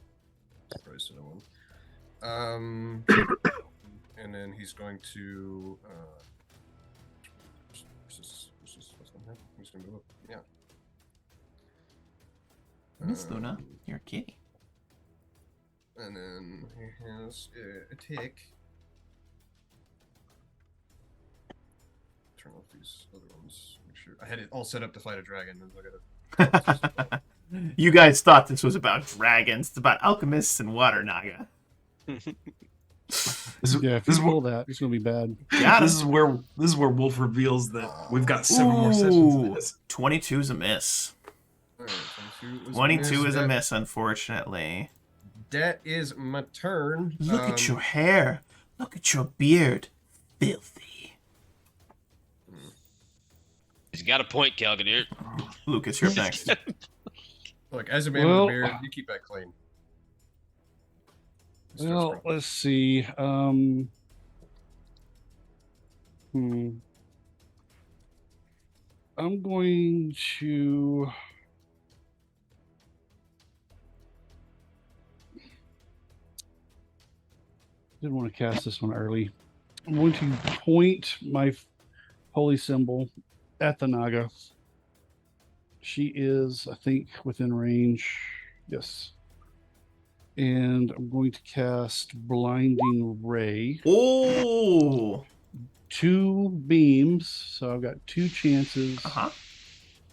Surprised to no one. And then he's going to. What's going to happen? He's going to move up. Yeah. Miss Luna, you're a kitty. And then he has a tick. Turn off these other ones. Make sure I had it all set up to fight a dragon. And I gotta. You guys thought this was about dragons. It's about alchemists and water naga. Yeah, if you roll that, it's gonna be bad. Yeah, this is where Wolf reveals that we've got 7 more sessions of this. 22 is a miss. All right, 22 is a miss, unfortunately. That is my turn. Look at your hair. Look at your beard. Filthy. He's got a point, Calgadir. Lucas, you're up next. Look, as a man with a beard, you keep that clean. Well, let's see. I'm going to. Didn't want to cast this one early. I'm going to point my holy symbol at the Naga. She is, I think, within range. Yes. And I'm going to cast Blinding Ray. Oh! 2 beams, so I've got 2 chances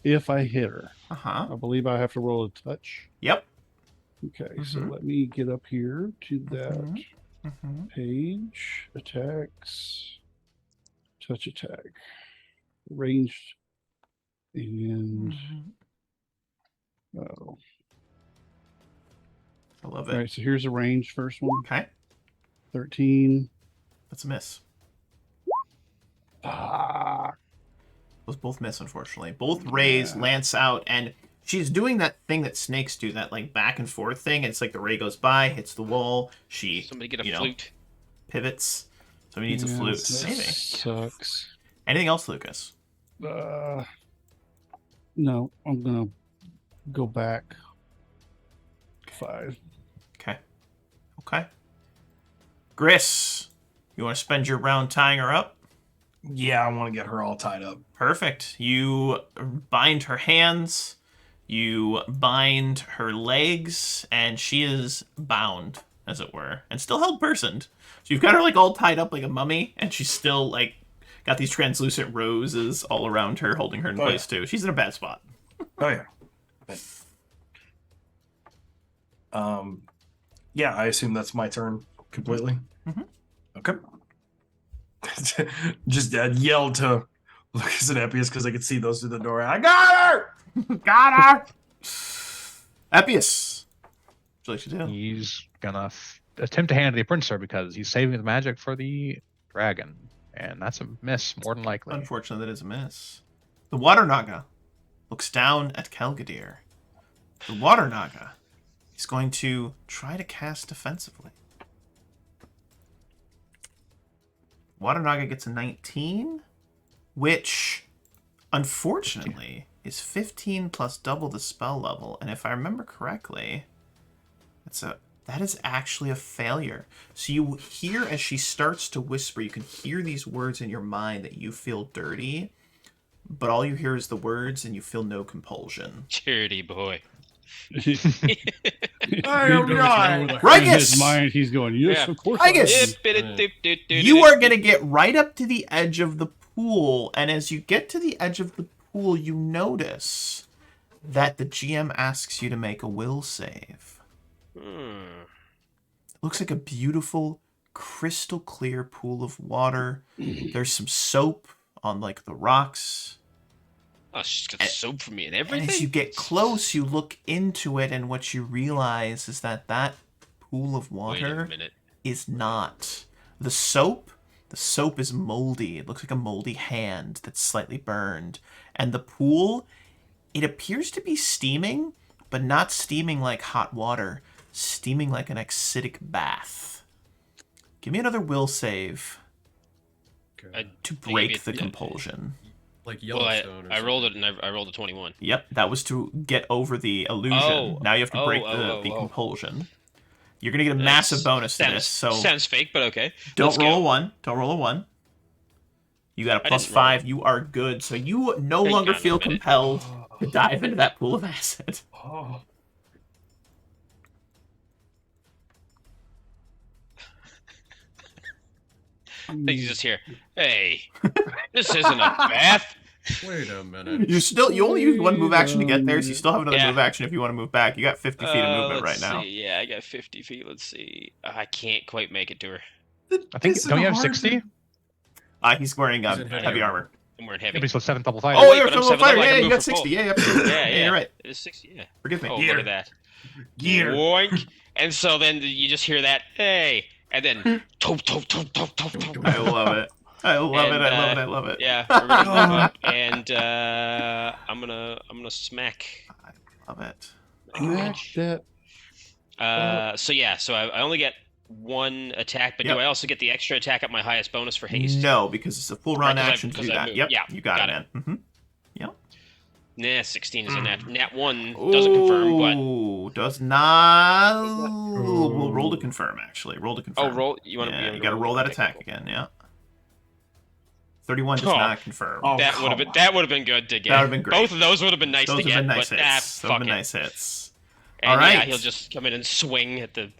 if I hit her. I believe I have to roll a touch. Yep. Okay, so let me get up here to that page. Attacks. Touch attack. Ranged. And... Oh. I love it. All right, so here's a range first one. Okay. 13. That's a miss. Ah. Those both miss, unfortunately. Both rays lance out, and she's doing that thing that snakes do, that like back and forth thing. It's like the ray goes by, hits the wall. Somebody get a flute. Pivots. Somebody needs a flute. Maybe. Sucks. Anything else, Lucas? No, I'm gonna go back 5. Okay. Gris, you want to spend your round tying her up? Yeah, I want to get her all tied up. Perfect. You bind her hands, you bind her legs, and she is bound, as it were, and still held personed. So you've got her like all tied up like a mummy, and she's still like got these translucent roses all around her, holding her in place too. She's in a bad spot. Oh yeah. Yeah, I assume that's my turn completely. Okay. Just yelled to Lucas and Epius because I could see those through the door. I got her! Got her! Epius! What would you like to do? He's gonna attempt to hand the apprentice her because he's saving the magic for the dragon. And that's a miss, more than likely. Unfortunately, that is a miss. The Water Naga looks down at Kelgadir. The Water Naga is going to try to cast defensively. Water Naga gets a 19, which, unfortunately, is 15 plus double the spell level. And if I remember correctly, that is actually a failure. So you hear as she starts to whisper, you can hear these words in your mind that you feel dirty, but all you hear is the words and you feel no compulsion. Dirty boy. I am not. In his mind, he's going, yes, of course. You are going to get right up to the edge of the pool, and as you get to the edge of the pool, you notice that the GM asks you to make a will save. Looks like a beautiful, crystal clear pool of water. There's some soap on like the rocks. Oh, she's got soap for me and everything. And as you get close, you look into it, and what you realize is that pool of water is not. The soap is moldy. It looks like a moldy hand that's slightly burned. And the pool, it appears to be steaming, but not steaming like hot water. Steaming like an acidic bath. Give me another will save to break the compulsion. Like Yellowstone. I rolled it, and I rolled a 21. Yep, that was to get over the illusion. Now you have to break the compulsion. You're gonna get a massive bonus to this. So sounds fake, but okay. don't Let's roll go. a 1. Don't roll a 1. You got a plus didn't roll 5. You are good. So you no Hang longer on a feel minute. compelled to dive into that pool of acid. Oh. I think he's just here. Hey, this isn't a bath. Wait a minute. You only used 1 move action to get there, so you still have another Yeah. move action if you want to move back. You got 50 feet of movement right Let's now. see. Yeah, I got 50 feet. Let's see. I can't quite make it to her. I think This don't you have is hard 60? He's wearing He's in heavy heavy armor. I'm wearing Maybe heavy. so 7th level fighter. Oh, wait, you're but I'm a seventh fighter. level, I Yeah, can you move got for full. 60. Yeah, absolutely. Yeah, yeah. You're right. It is 60. Yeah. Forgive me. Oh, Gear. look at that. Gear. Boink. And so then you just hear that, hey, and then top, top, top, top, top, top. I love it. I love it. And, I love it. I love it. Yeah, we're gonna move up, and I'm gonna smack. I love it. Smack that. So yeah, so I only get 1 attack, but Yep. do I also get the extra attack at my highest bonus for haste? No, because it's a full Right, run 'cause I- action to do because I that. moved. Yep. Yeah, You got it, got man. Mm-hmm. Nah, 16 is a nat 1 doesn't confirm, but Ooh, does not. We'll roll to confirm. Actually, roll to confirm. roll. You want Yeah, to? you got to roll that attack again. Yeah. 31 does Oh. not confirm. Oh, That would have been good to get. That would've been great. Both of those would have been nice Those to have get, been nice but hits. Those have fuck been it. nice hits. And All right. yeah, he'll just come in and swing at the.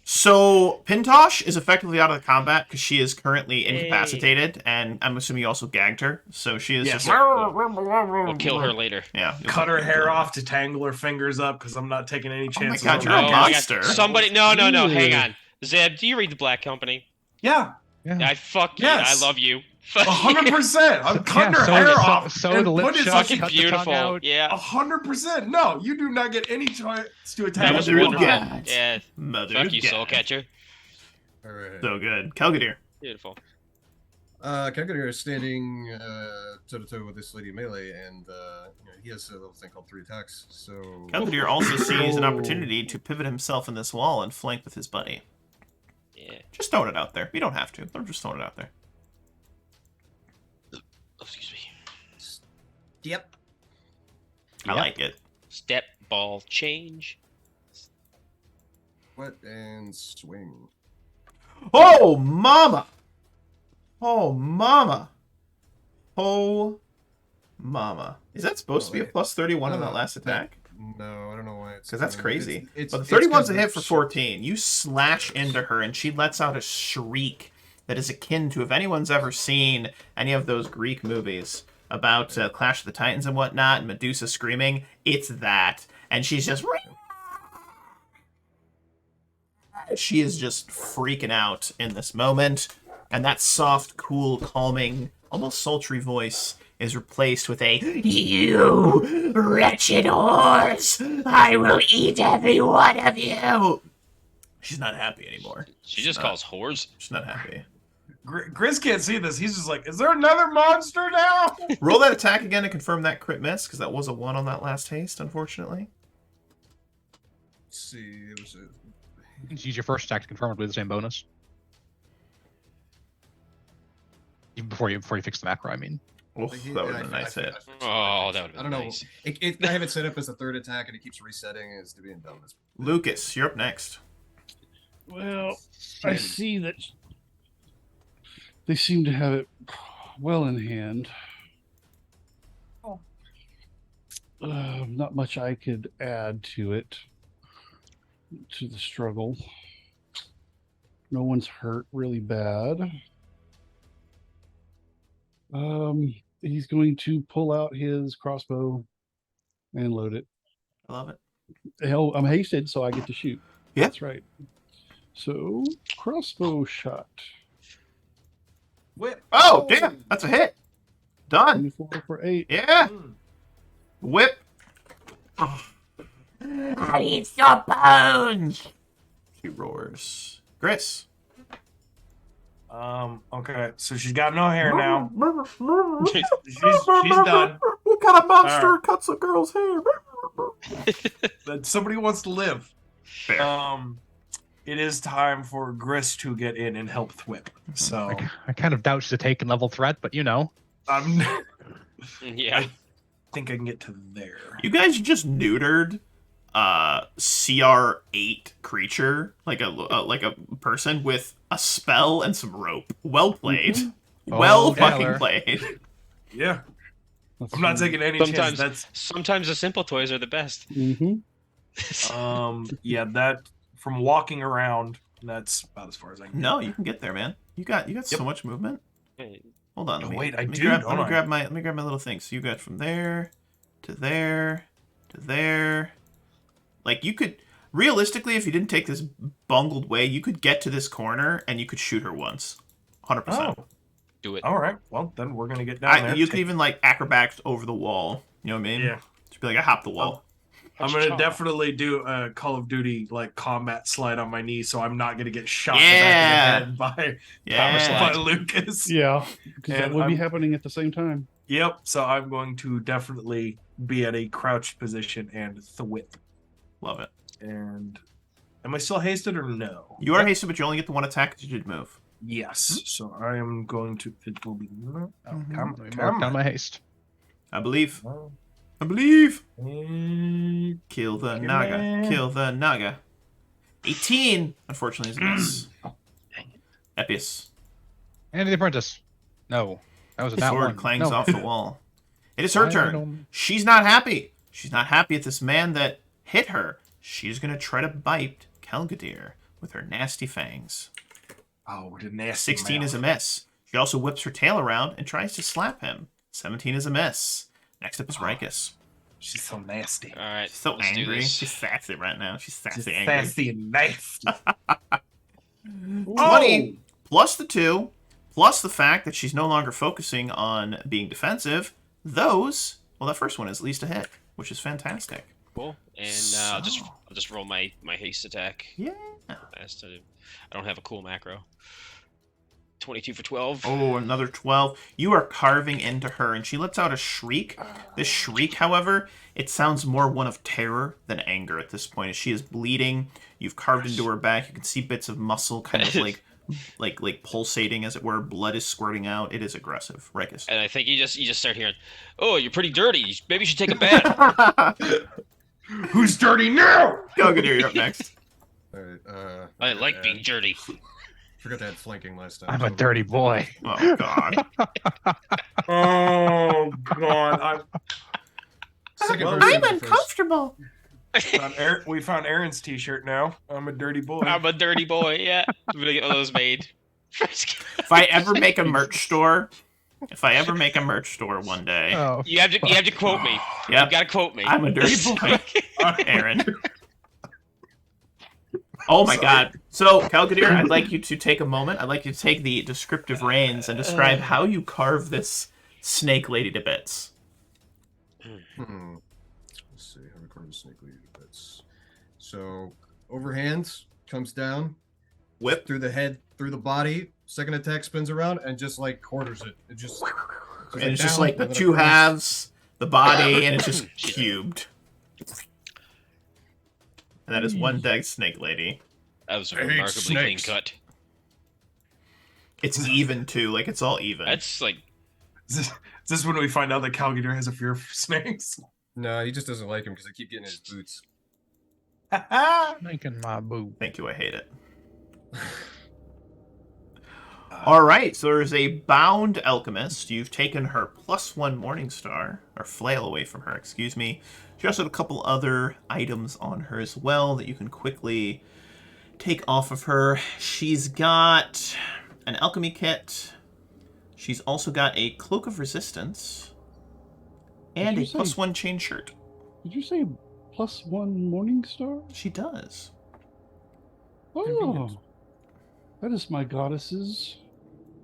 So Pintosh is effectively out of the combat because she is currently incapacitated, and I'm assuming you also gagged her. So she is Yes. just. We'll kill her later. Yeah. Cut her hair off to tangle her fingers up because I'm not taking any chances. God, on you're a that. my God. monster. Somebody, no, hang Ew. on. Zeb, do you read the Black Company? Yeah, I fuck you. Yes. I love you. 100%. I'm cutting her so- hair so- off. so and the lip put it shot, Fucking cut the tongue beautiful. out. Yeah. 100%. No, you do not get any chance to attack That was a Mother woman. of wonderful. God. Yeah. Mother Fuck of you, God. Soul Catcher. All right. So good. Kelgadir. Beautiful. Calculator is standing toe to toe with this lady melee, and he has a little thing called 3 attacks. So Kelgadir also sees an opportunity to pivot himself in this wall and flank with his buddy. Yeah. Just throwing it out there. You don't have to. I'm just throwing it out there. Oh, excuse me. Yep. I like it. Step, ball, change. What and swing. Oh, mama! Oh, mama! Oh, mama! Is that supposed to be a wait. plus 31 on that last attack? No, I don't know why it's. Because that's it's- crazy. It's, But the it's 31's a 'cause hit for it's- 14. You slash into her, and she lets out a shriek that is akin to, if anyone's ever seen any of those Greek movies about Clash of the Titans and whatnot, and Medusa screaming, it's that. And she's just... She is just freaking out in this moment. And that soft, cool, calming, almost sultry voice is replaced with a, "You wretched horse! I will eat every one of you!" She's not happy anymore. She just calls whores. She's not happy. Grizz can't see this. He's just like, is there another monster now? Roll that attack again to confirm that crit miss, because that was a 1 on that last haste, unfortunately. Let's see. It was a. Just use your first attack to confirm it with the same bonus. Even before you fix the macro, I mean. Oh, that would have been a nice hit. Oh, that would have been I don't know. nice. I have it set up as a 3rd attack, and it keeps resetting as to being done. Lucas, you're up next. Well, I see that they seem to have it well in hand. Not much I could add to it, to the struggle. No one's hurt really bad. He's going to pull out his crossbow and load it. I love it. Hell, I'm hasted, so I get to shoot. Yeah. That's right. So, crossbow shot. Whip. Oh, damn! That's a hit! Done! 24 for 8. Yeah! Whip! I need some bones! She roars. Chris. Okay, so she's got no hair now. She's done. What kind of monster Alright. cuts a girl's hair? But somebody wants to live. Fair. It is time for Gris to get in and help Thwip. So I kind of doubt she's a taken level threat, but you know. Yeah. I think I can get to there. You guys just neutered CR8 creature, like a person with a spell and some rope. Well played. Well Oh, fucking Taylor. played. Yeah, That's I'm not taking any chances. Sometimes the simple toys are the best. Yeah, that from walking around, that's about as far as I can. No, you can get there, man. You got so Yep. much movement. Hold on. Oh, Let me, wait, I let me do, grab, don't let me I? grab my little thing. So you got from there to there to there. Like you could realistically, if you didn't take this bungled way, you could get to this corner and you could shoot her once, 100%. Oh, Do it. all right. Well, then we're gonna get down there. You could even like acrobatics over the wall. You know what I mean? Yeah. Just be like, I hop the wall. I'm gonna definitely do a Call of Duty like combat slide on my knee, so I'm not gonna get shot Yeah. in the back of the head Yeah. by Lucas. Yeah, because that And would be I'm- happening at the same time. Yep. So I'm going to definitely be at a crouched position and thwip. Love it. And am I still hasted or no? You are hasted, but you only get the one attack because you did move. Yes. So I am going to. It will be. Oh, come, Let me mark down my haste. I believe. Oh. I believe. Mm, Kill the Come Naga. on. Kill the Naga. 18, unfortunately, is a miss. Epius. Andy the Apprentice. No. That was a The nat sword one. clangs No. off the wall. It is her I turn. don't- She's not happy. She's not happy at this man that hit her. She's going to try to bite Kelgadir with her nasty fangs. Oh, what a nasty 16 mouth. is a miss. She also whips her tail around and tries to slap him. 17 is a miss. Next up is Rikus. She's so nasty. All right. She's so let's do angry. this. She's sassy right now. She's sassy She's angry. sassy and nasty. 20 plus the 2, plus the fact that she's no longer focusing on being defensive. Those, well, that first one is at least a hit, which is fantastic. Cool. And I'll just roll my haste attack. Yeah. As to, I don't have a cool macro. 22 for 12. Oh, another 12. You are carving into her, and she lets out a shriek. This shriek, however, it sounds more one of terror than anger at this point. As she is bleeding, you've carved into her back. You can see bits of muscle kind of like pulsating, as it were. Blood is squirting out. It is aggressive. Rikus. And I think you just start hearing, "Oh, you're pretty dirty. Maybe you should take a bath." Who's dirty now? Kelgadir, you're up next. All right, I like being dirty. Forgot to add flanking last time. I'm a so- dirty boy. Oh, God. Oh God! Second Well, version I'm of the first. uncomfortable. We found Aaron's T-shirt now. I'm a dirty boy. I'm a dirty boy. Yeah, I'm gonna get one of those made. If I ever make a merch store one day, Oh, You have to quote me. Yep. You gotta quote me. I'm a dirty boy, Aaron. Oh my God. So, Kelgadir, I'd like you to take a moment. I'd like you to take the descriptive reins and describe how you carve this snake lady to bits. Let's see how we carve a snake lady to bits. So overhands comes down, Whip. through the head, through the body. Second attack spins around and just like quarters it. It just And it's just down, like the and then two across. halves, the body, and it's just cubed. And that is one dead snake lady. That was a I hate remarkably clean snakes. cut. It's even too, like it's all even. That's like Is this when we find out that Calgadir has a fear of snakes? No, he just doesn't like him because they keep getting in his boots. making my boo. Thank you, I hate it. All right, so there's a bound alchemist. You've taken her +1 morning star, or flail away from her, excuse me. She also had a couple other items on her as well that you can quickly take off of her. She's got an alchemy kit. She's also got a cloak of resistance and Did a you say- +1 chain shirt. Did you say +1 morning star? She does. Oh, that is my goddess's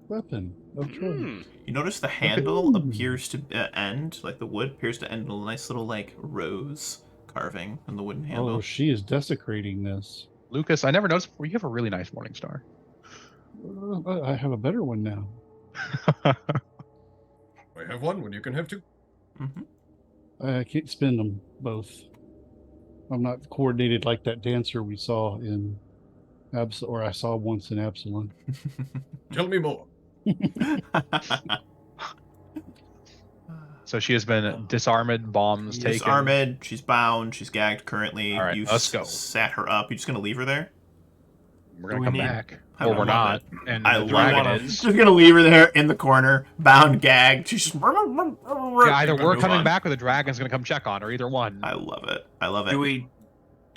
weapon of choice. You notice the handle appears to end, like the wood appears to end in a nice little like rose carving on the wooden handle. Oh, she is desecrating this. Lucas, I never noticed before. You have a really nice morning star. I have a better one now. I have one when you can have two. Mhm. I can't spend them both. I'm not coordinated like that dancer we saw in or I saw once in Absalom. Tell me more. So she has been disarmed, bombs She's taken. disarmed, she's bound, she's gagged currently. All right, You've let's go. sat her up. You're just going to leave her there? We're gonna We come need- back, I or we're love not. it. And I the love dragon it. is. Just going to leave her there in the corner, bound, gagged. She's just... Yeah, either we're Move coming on. back or the dragon's gonna come check on her. Either one. I love it. I love it. Do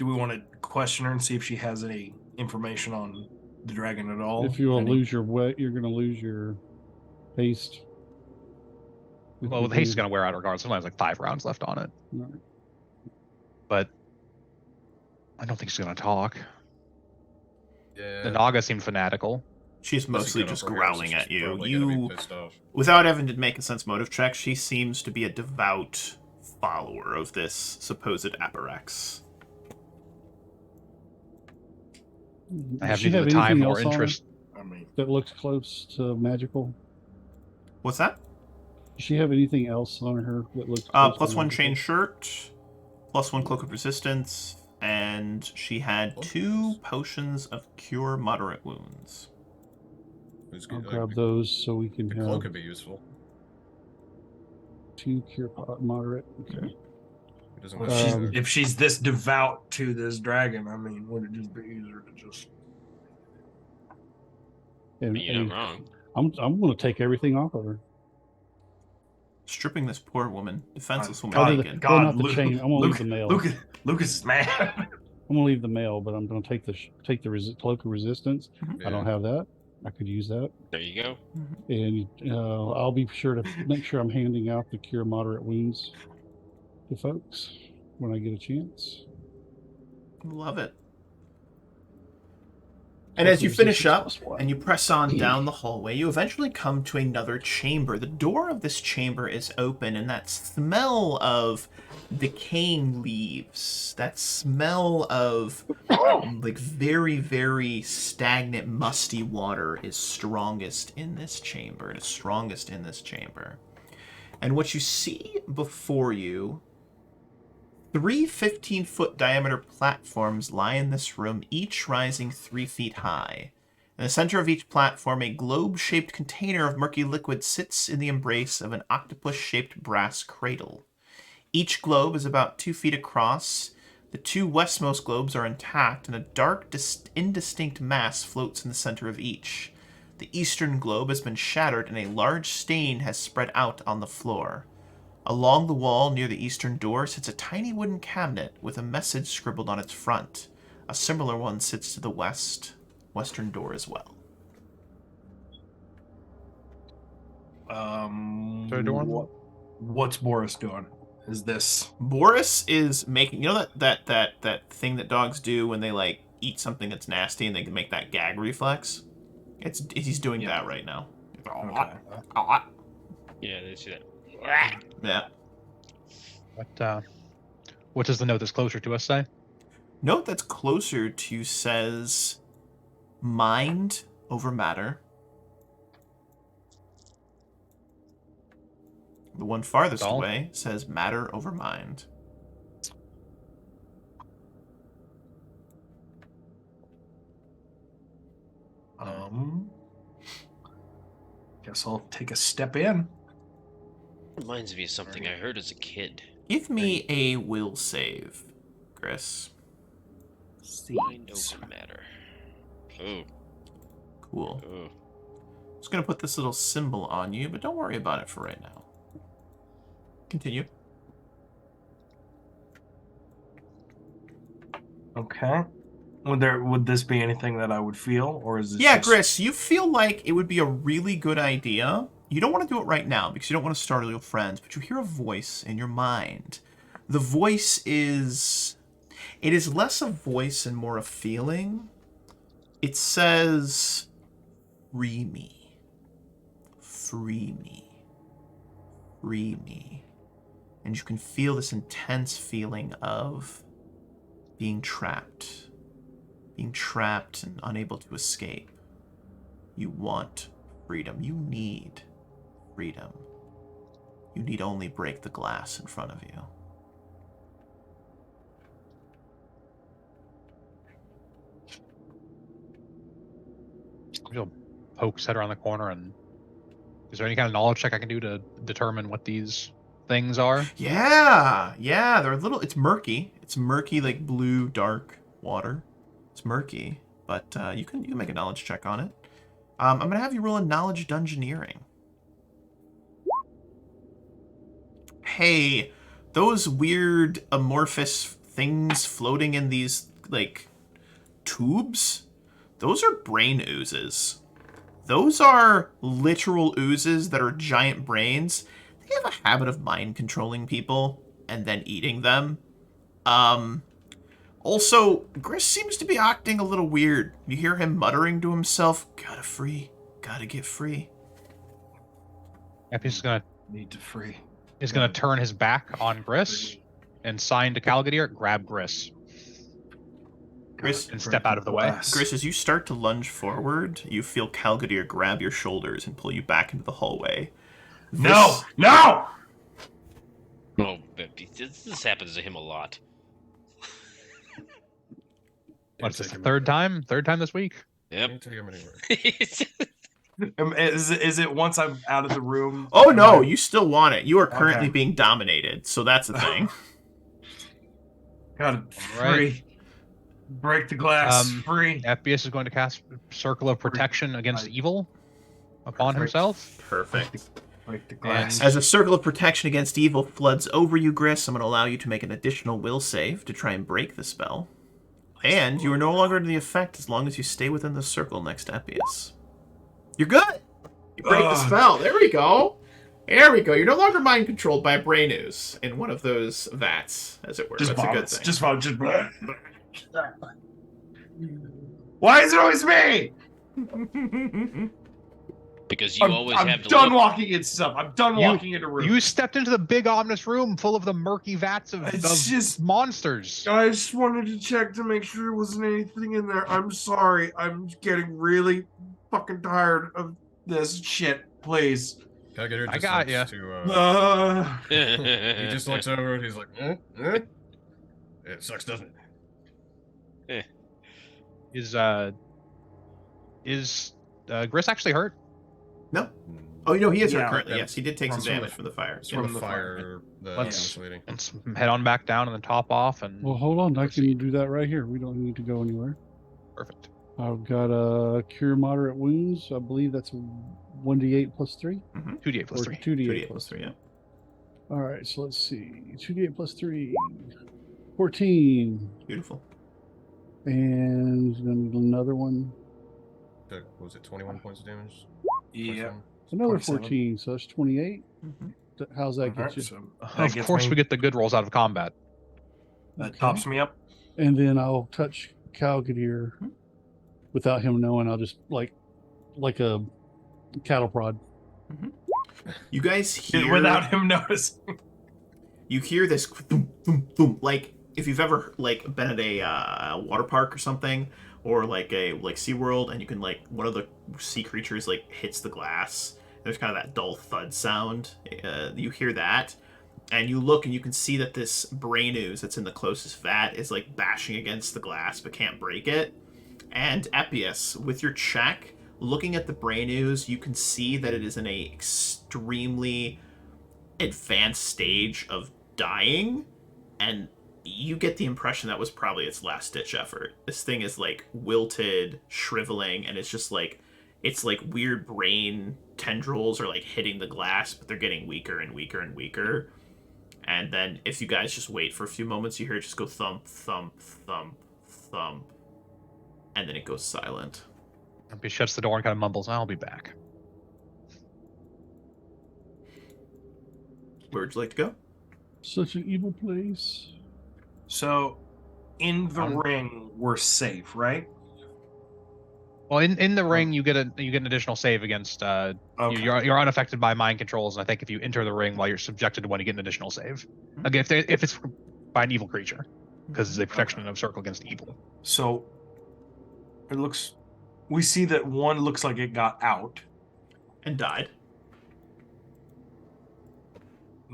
we want to question her and see if she has any information on the dragon at all? If you will Any- lose your wet, you're going to lose your haste. Well, the haste is gonna wear out regardless. There's only like 5 rounds left on it. No. But I don't think she's gonna talk. Yeah. The Naga seemed fanatical. She's This is mostly good just over here, so growling she's at you. probably gonna be You, pissed off. without having to make a sense motive check, she seems to be a devout follower of this supposed Apparex. I have Does she neither have the time anything nor else on her interest. I mean, that looks close to magical? What's that? Does she have anything else on her that looks close Plus to 1 magical? chain shirt, plus 1 cloak of resistance, and she had 2 potions of cure moderate wounds. Who's I'll good? grab those so we can The have cloak could be useful. 2 cure moderate. Okay. It doesn't well, matter. if she's this devout to this dragon, I mean, would it just be easier to just? And, You're and not wrong. I'm going to take everything off of her. Stripping this poor woman, defenseless woman Other naked. than- well, not the chain. I'm gonna leave the mail. Lucas is mad. I'm going to leave the mail, but I'm going to take the cloak of resistance. I don't have that. I could use that, There you go. and I'll be sure to make sure I'm handing out the cure moderate wounds to folks when I get a chance. Love it. And as you finish up and you press on down the hallway, you eventually come to another chamber. The door of this chamber is open, and that smell of decaying leaves, that smell of like very, very stagnant, musty water is strongest in this chamber. It is strongest in this chamber. And what you see before you, 3 15-foot diameter platforms lie in this room, each rising 3 feet high. In the center of each platform, a globe-shaped container of murky liquid sits in the embrace of an octopus-shaped brass cradle. Each globe is about 2 feet across. The 2 westmost globes are intact, and a dark, indistinct mass floats in the center of each. The eastern globe has been shattered, and a large stain has spread out on the floor. Along the wall near the eastern door sits a tiny wooden cabinet with a message scribbled on its front. A similar one sits to the western door as well. What's Boris doing? Is this Boris is making, you know that thing that dogs do when they like eat something that's nasty and they can make that gag reflex? He's doing that right now. okay? Yeah, they see that. Yeah. What does the note that's closer to us say? Note that's closer to says mind over matter. The one farthest All? away says matter over mind. Guess I'll take a step in. Reminds me of something I heard as a kid. Give me a will save, Chris. Mind over matter. Oh, Cool. oh. Just gonna put this little symbol on you, but don't worry about it for right now. Continue. Okay. Would this be anything that I would feel, or is this? Yeah, just... Chris, you feel like it would be a really good idea. You don't want to do it right now because you don't want to startle your friends, but you hear a voice in your mind. The voice is... It is less a voice and more a feeling. It says, free me. Free me. Free me. And you can feel this intense feeling of being trapped. Being trapped and unable to escape. You want freedom. You need freedom. You need only break the glass in front of you. She'll poke, set her on the corner, and is there any kind of knowledge check I can do to determine what these things are? Yeah, they're a little. It's murky. It's murky, like blue, dark water. It's murky, but you can make a knowledge check on it. I'm gonna have you roll a knowledge dungeoneering. Hey, those weird amorphous things floating in these like tubes, those are brain oozes. Those are literal oozes that are giant brains. They have a habit of mind controlling people and then eating them. Also, Gris seems to be acting a little weird. You hear him muttering to himself, gotta get free. Appius Need to free. is gonna turn his back on Gris and sign to Calgadir, grab Gris. Gris, And step out of the way. Gris, as you start to lunge forward, you feel Calgadir grab your shoulders and pull you back into the hallway. No! Oh, this happens to him a lot. What's this? Third time this week? Yep. Can't take him anywhere. Is it once I'm out of the room? Oh no, you still want it. You are currently Okay. being dominated, so that's the thing. Got it. Free. Right. Break the glass. Free. Appius is going to cast Circle of Protection against evil upon himself. Perfect. Break the glass. As a circle of protection against evil floods over you, Gris, I'm going to allow you to make an additional will save to try and break the spell. And you are no longer under the effect as long as you stay within the circle next to Appius. You're good! You break the spell. There we go. There we go. You're no longer mind controlled by a brain ooze in one of those vats, as it were. Just That's a good vomits. thing. Just vomits. Why is it always me? Because you always I'm have to done look. walking into stuff. I'm done walking into rooms. You stepped into the big ominous room full of the murky vats of It's just- monsters. I just wanted to check to make sure there wasn't anything in there. I'm sorry. I'm getting really fucking tired of this shit. Please. Calgadir I just got likes ya. to, he just looks over and he's like, It sucks, doesn't it? Is Gris actually hurt? No. Oh, you know, he is hurt Yeah, currently. yeah. Yes, he did take some From damage from the fire. From From the the fire, the Let's- lady. Let's head on back down and then top off and Well, hold on. I can do that right here. We don't need to go anywhere. perfect. I've got a cure moderate wounds. I believe that's 1d8 plus 3. 2d8 plus Or 3. 2d8 2d8 plus 3, yeah. All right, so let's see. 2d8 plus 3. 14. Beautiful. And then another one. What was it, 21 points of damage? Yeah. Another 27. 14. So that's 28. How's that get Alright, you? so that Of gets course, me- we get the good rolls out of combat. that Okay. tops me up. And then I'll touch Calgadir without him knowing. I'll just like a cattle prod. You guys hear... Without him noticing. You hear this boom, boom, boom. Like, if you've ever, like, been at a water park or something, or, like, SeaWorld, and you can, like, one of the sea creatures, like, hits the glass. There's kind of that dull thud sound. You hear that, and you look, and you can see that this brain ooze that's in the closest vat is, like, bashing against the glass, but can't break it. And Appius, with your check, looking at the brain ooze, you can see that it is in a extremely advanced stage of dying, and you get the impression that was probably its last ditch effort. This thing is like wilted, shriveling, and it's just like weird brain tendrils are like hitting the glass, but they're getting weaker and weaker and weaker. And then if you guys just wait for a few moments, you hear it just go thump, thump, thump, thump, and then it goes silent. He shuts the door and kind of mumbles, "I'll be back." Where would you like to go? Such an evil place. So, in the ring, we're safe, right? Well, in the ring, you get an additional save against. Okay. You're unaffected by mind controls, and I think if you enter the ring while you're subjected to one, you get an additional save. Again, if it's by an evil creature, because it's a protection of circle against evil. So, it looks. We see that one looks like it got out. And died.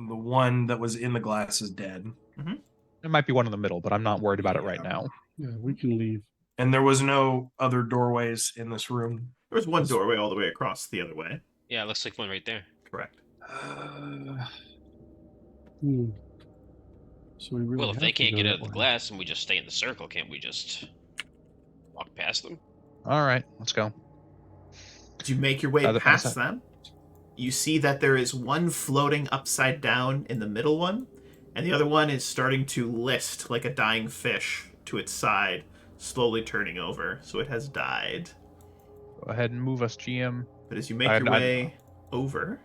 The one that was in the glass is dead. It might be one in the middle, but I'm not worried about it right now. Yeah, we can leave. And there was no other doorways in this room. There was one doorway all the way across the other way. Yeah, it looks like one right there. Correct. Hmm. So we really Well, if have they to can't go get that out of the way. glass and we just stay in the circle, can't we just walk past them? All right, let's go. As you make your way Other past side. them, you see that there is one floating upside down in the middle one, and the other one is starting to list like a dying fish to its side, slowly turning over. So it has died. Go ahead and move us, GM. But as you make your way over,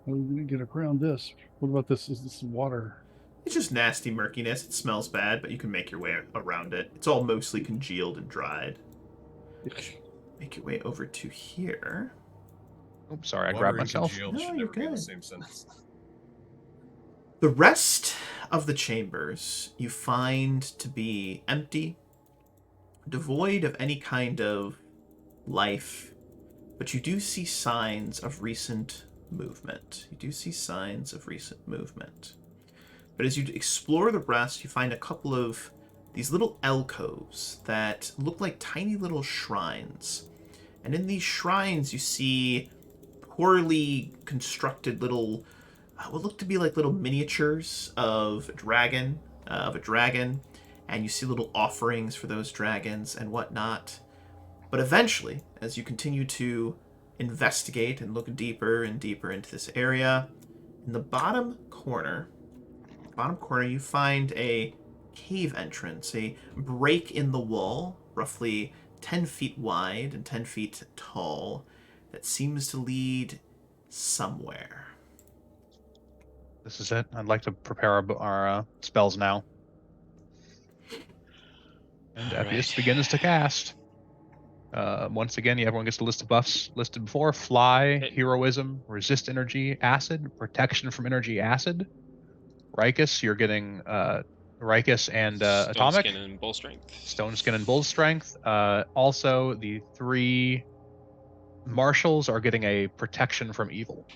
How are we going to get around this? What about this? Is this water? it's just nasty murkiness. It smells bad, but you can make your way around it. It's all mostly congealed and dried. Make your way over to here. Oops, sorry, I Water grabbed and myself. congealed No, should you're never be in the good. same sentence. The rest of the chambers you find to be empty, devoid of any kind of life, but you do see signs of recent movement. You do see signs of recent movement. But as you explore the rest, you find a couple of these little alcoves that look like tiny little shrines. And in these shrines, you see poorly constructed little, what look to be like little miniatures of a dragon, and you see little offerings for those dragons and whatnot. But eventually, as you continue to investigate and look deeper and deeper into this area, in the bottom corner, you find a cave entrance, a break in the wall, roughly 10 feet wide and 10 feet tall, that seems to lead somewhere. This is it. I'd like to prepare our spells now. And All Epius right. begins to cast. Once again, everyone gets the list of buffs listed before: fly, Okay. heroism, resist energy, acid, protection from energy, acid. Rikus, you're getting Rikus and Stone atomic, skin and bull strength. stone skin and bull strength. Also, the 3 marshals are getting a protection from evil.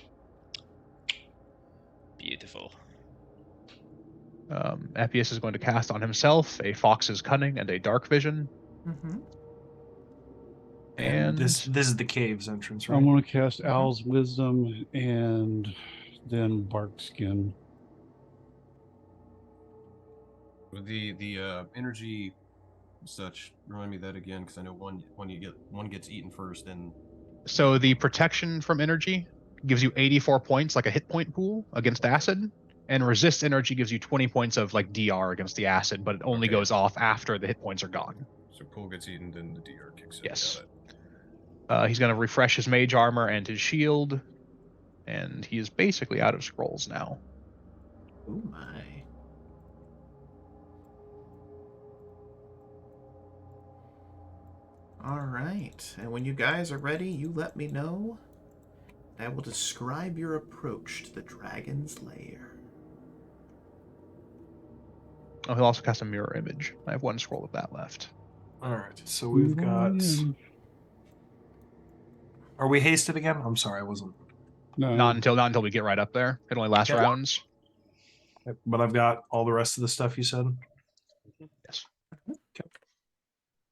Beautiful. Epius is going to cast on himself a fox's cunning and a dark vision. Mm-hmm. And this is the cave's entrance, right? I'm going to cast Owl's Wisdom and then Bark Skin. With the energy such, remind me that again, because I know one gets eaten first, and So the protection from energy gives you 84 points, like a hit point pool against acid, and resist energy gives you 20 points of like DR against the acid, but it only Okay. goes off after the hit points are gone. so pool gets eaten, then the DR kicks in. Yes. Got it. He's going to refresh his mage armor and his shield, and he is basically out of scrolls now. Oh my. All right. And when you guys are ready, you let me know. I will describe your approach to the dragon's lair. Oh, he'll also cast a mirror image. I have 1 scroll of that left. All right. So we've got. Are we hasted again? I'm sorry, I wasn't. No. Not until we get right up there. It only lasts Okay. rounds. But I've got all the rest of the stuff you said. Yes.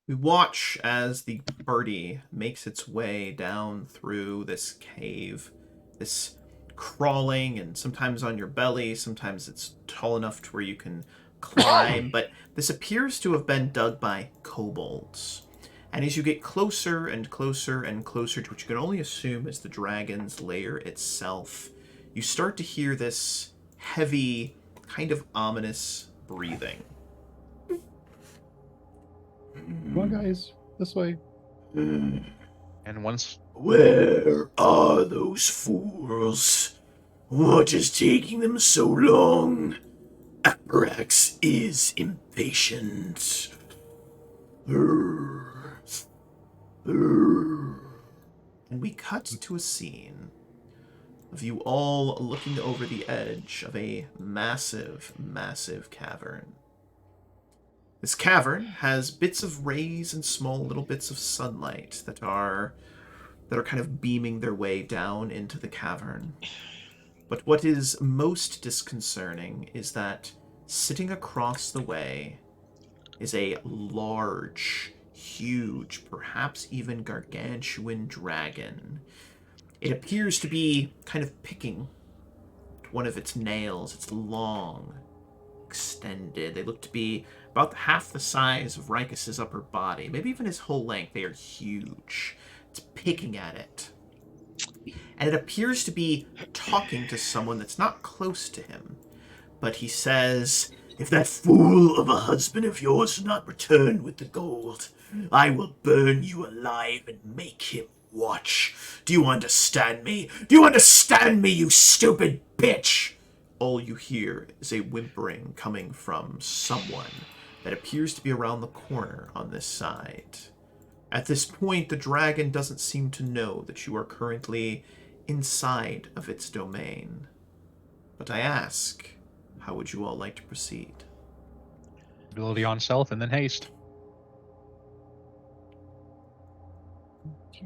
We watch as the party makes its way down through this cave, this crawling, and sometimes on your belly, sometimes it's tall enough to where you can climb, but this appears to have been dug by kobolds. And as you get closer and closer and closer to what you can only assume is the dragon's lair itself, you start to hear this heavy, kind of ominous breathing. Come on, guys. This way. And once Where are those fools? What is taking them so long? Abrax is impatient. And we cut to a scene of you all looking over the edge of a massive, massive cavern. This cavern has bits of rays and small little bits of sunlight that are kind of beaming their way down into the cavern. But what is most disconcerting is that sitting across the way is a large, huge, perhaps even gargantuan dragon. It appears to be kind of picking one of its nails. It's long, extended. They look to be about half the size of Rikus's upper body, maybe even his whole length. They are huge. It's picking at it. And it appears to be talking to someone that's not close to him. But he says, "If that fool of a husband of yours does not return with the gold, I will burn you alive and make him watch. Do you understand me? Do you understand me, you stupid bitch?" All you hear is a whimpering coming from someone that appears to be around the corner on this side. At this point, the dragon doesn't seem to know that you are currently inside of its domain. But I ask, how would you all like to proceed? Ability on stealth and then haste.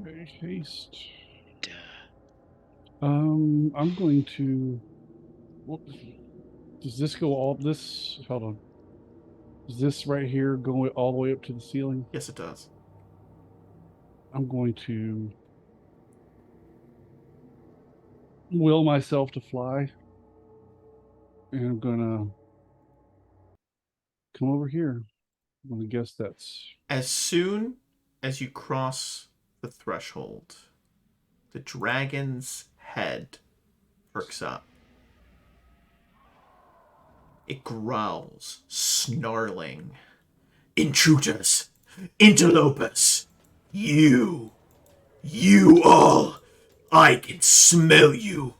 Okay, haste. Duh. I'm going to. Does this go all this? Hold on. Does this right here go all the way up to the ceiling? Yes, it does. I'm going to will myself to fly, and I'm gonna come over here. I'm gonna guess that's As soon as you cross the threshold, the dragon's head perks up. It growls, snarling. "Intruders! Interlopers! You all! I can smell you!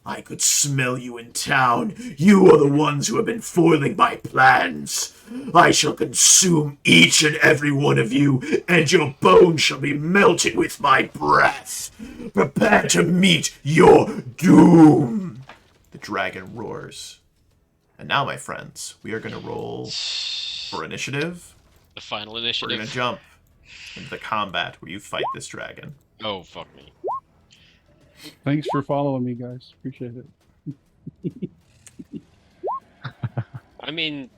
I could smell you in town. You are the ones who have been foiling my plans. I shall consume each and every one of you, and your bones shall be melted with my breath. Prepare to meet your doom." The dragon roars. And now, my friends, we are going to roll for initiative. The final We're initiative. going to jump into the combat where you fight this dragon. Oh, fuck me. Thanks for following me, guys. Appreciate it. I mean,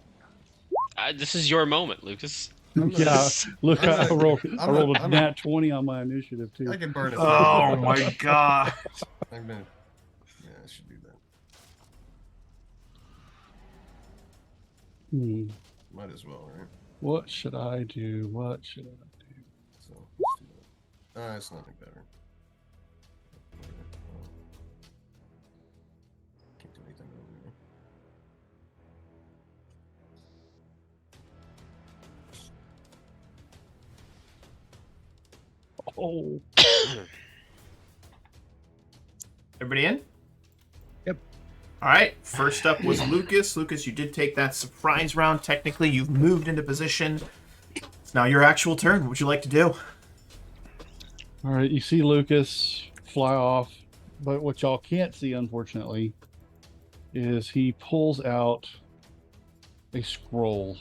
this is your moment, Lucas. Yeah, look, I rolled a I'm nat 20 on my initiative too. I can burn it. Oh my god. I'm gonna. Yeah, I should do that. Might as well, right? What should I do? What should I do? So let's do that. It's not any better. Can't do anything over there. Oh, Everybody in? Yep. All right. First up was Lucas. Lucas, you did take that surprise round. Technically, you've moved into position. It's now your actual turn. What would you like to do? all right. You see Lucas fly off, but what y'all can't see, unfortunately, is he pulls out a scroll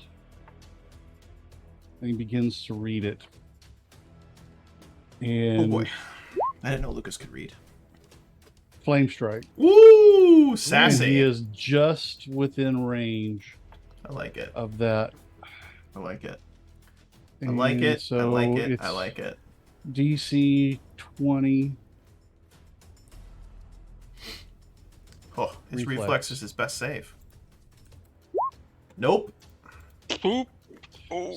and he begins to read it. And Oh boy. I didn't know Lucas could read. flame strike. Woo! And Sassy. he is just within range I like it. of that. I like it. I like it. So I like it. it's I like it. DC 20. Oh, his Reflex. reflex is his best save. Nope. Boop.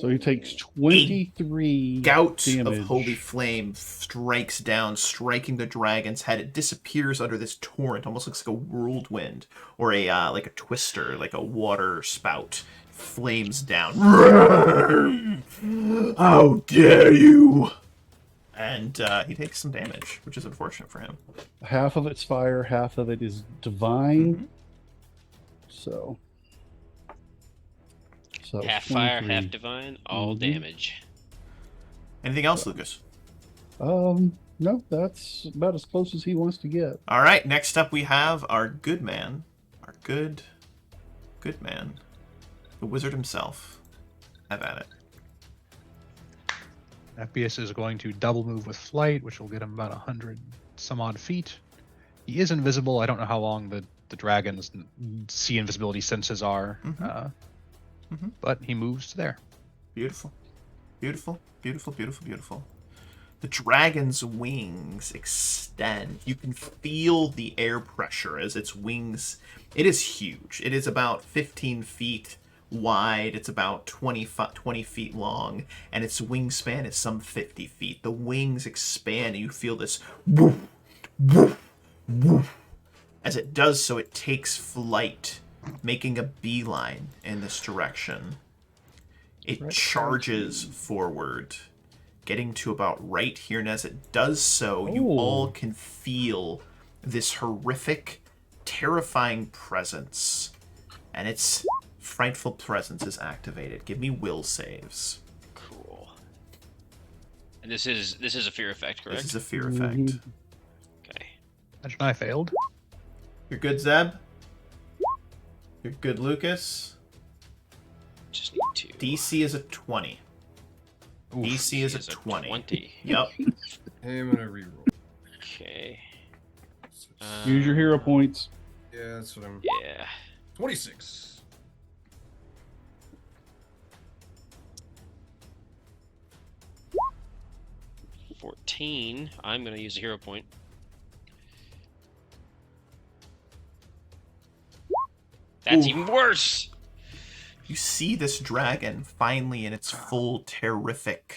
So he takes 23 Gout damage. of holy flame strikes down, striking the dragon's head. It disappears under this torrent, almost looks like a whirlwind or a like a twister, like a water spout. Flames down. How dare you! And he takes some damage, which is unfortunate for him. Half of it's fire, half of it is divine. Mhm. So Half fire, 23. half divine, all Mhm. damage. Anything else, Lucas? No, that's about as close as he wants to get. All right, next up we have our good man. Our good man. The wizard himself. Have at it. FPS is going to double move with flight, which will get him about 100 some odd feet. He is invisible. I don't know how long the dragon's see invisibility senses are, but he moves to there. Beautiful. Beautiful, beautiful, beautiful, beautiful. The dragon's wings extend. You can feel the air pressure as its wings. It is huge. It is about 15 feet wide. It's about 20 feet long, and its wingspan is some 50 feet. The wings expand, and you feel this woof, woof, woof. As it does so, it takes flight, making a beeline in this direction. It charges forward, getting to about right here, and as it does so, you all can feel this horrific, terrifying presence, and its frightful presence is activated. Give me will saves. Cool. And this is a fear effect, correct? This is a fear effect. Okay. Imagine I failed. You're good, Zeb? You're good, Lucas? Just need to. DC is a 20. Oof. DC is a 20. 20. Yep. I'm gonna reroll. Okay. Use your hero points. Yeah, that's what I'm. Yeah. 26. $14. I'm gonna use a hero point. That's even worse. You see this dragon finally in its full terrifying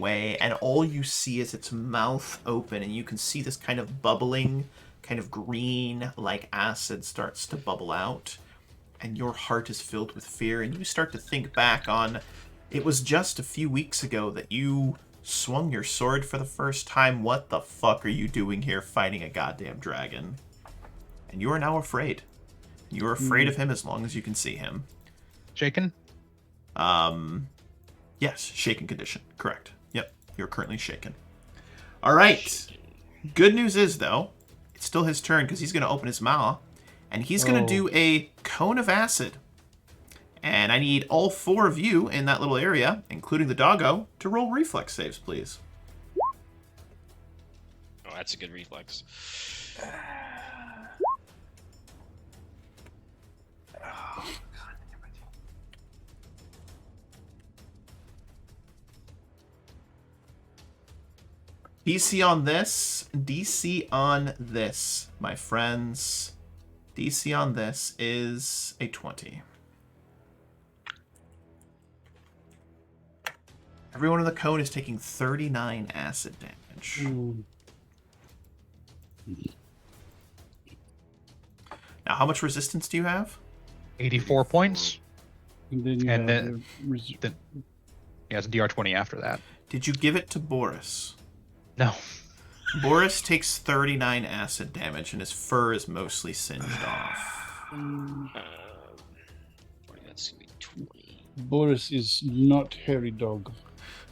way, and all you see is its mouth open, and you can see this kind of bubbling, kind of green like acid starts to bubble out, and your heart is filled with fear, and you start to think back on it was just a few weeks ago that you swung your sword for the first time. What the fuck are you doing here fighting a goddamn dragon? And you are now afraid. You are afraid of him as long as you can see him. Shaken? Yes, shaken condition. Correct. Yep, you're currently shaken. All right. Good news is, though, it's still his turn because he's going to open his maw, and he's going to do a cone of acid. And I need all 4 of you in that little area, including the doggo, to roll reflex saves, please. Oh, that's a good reflex. DC on this, my friends. DC on this is a 20. Everyone in the cone is taking 39 acid damage. Now, how much resistance do you have? 84 points. And then you And have then- the Yeah, it's DR20 after that. Did you give it to Boris? No. Boris takes 39 acid damage, and his fur is mostly singed off. That's gonna be 20. Boris is not hairy dog.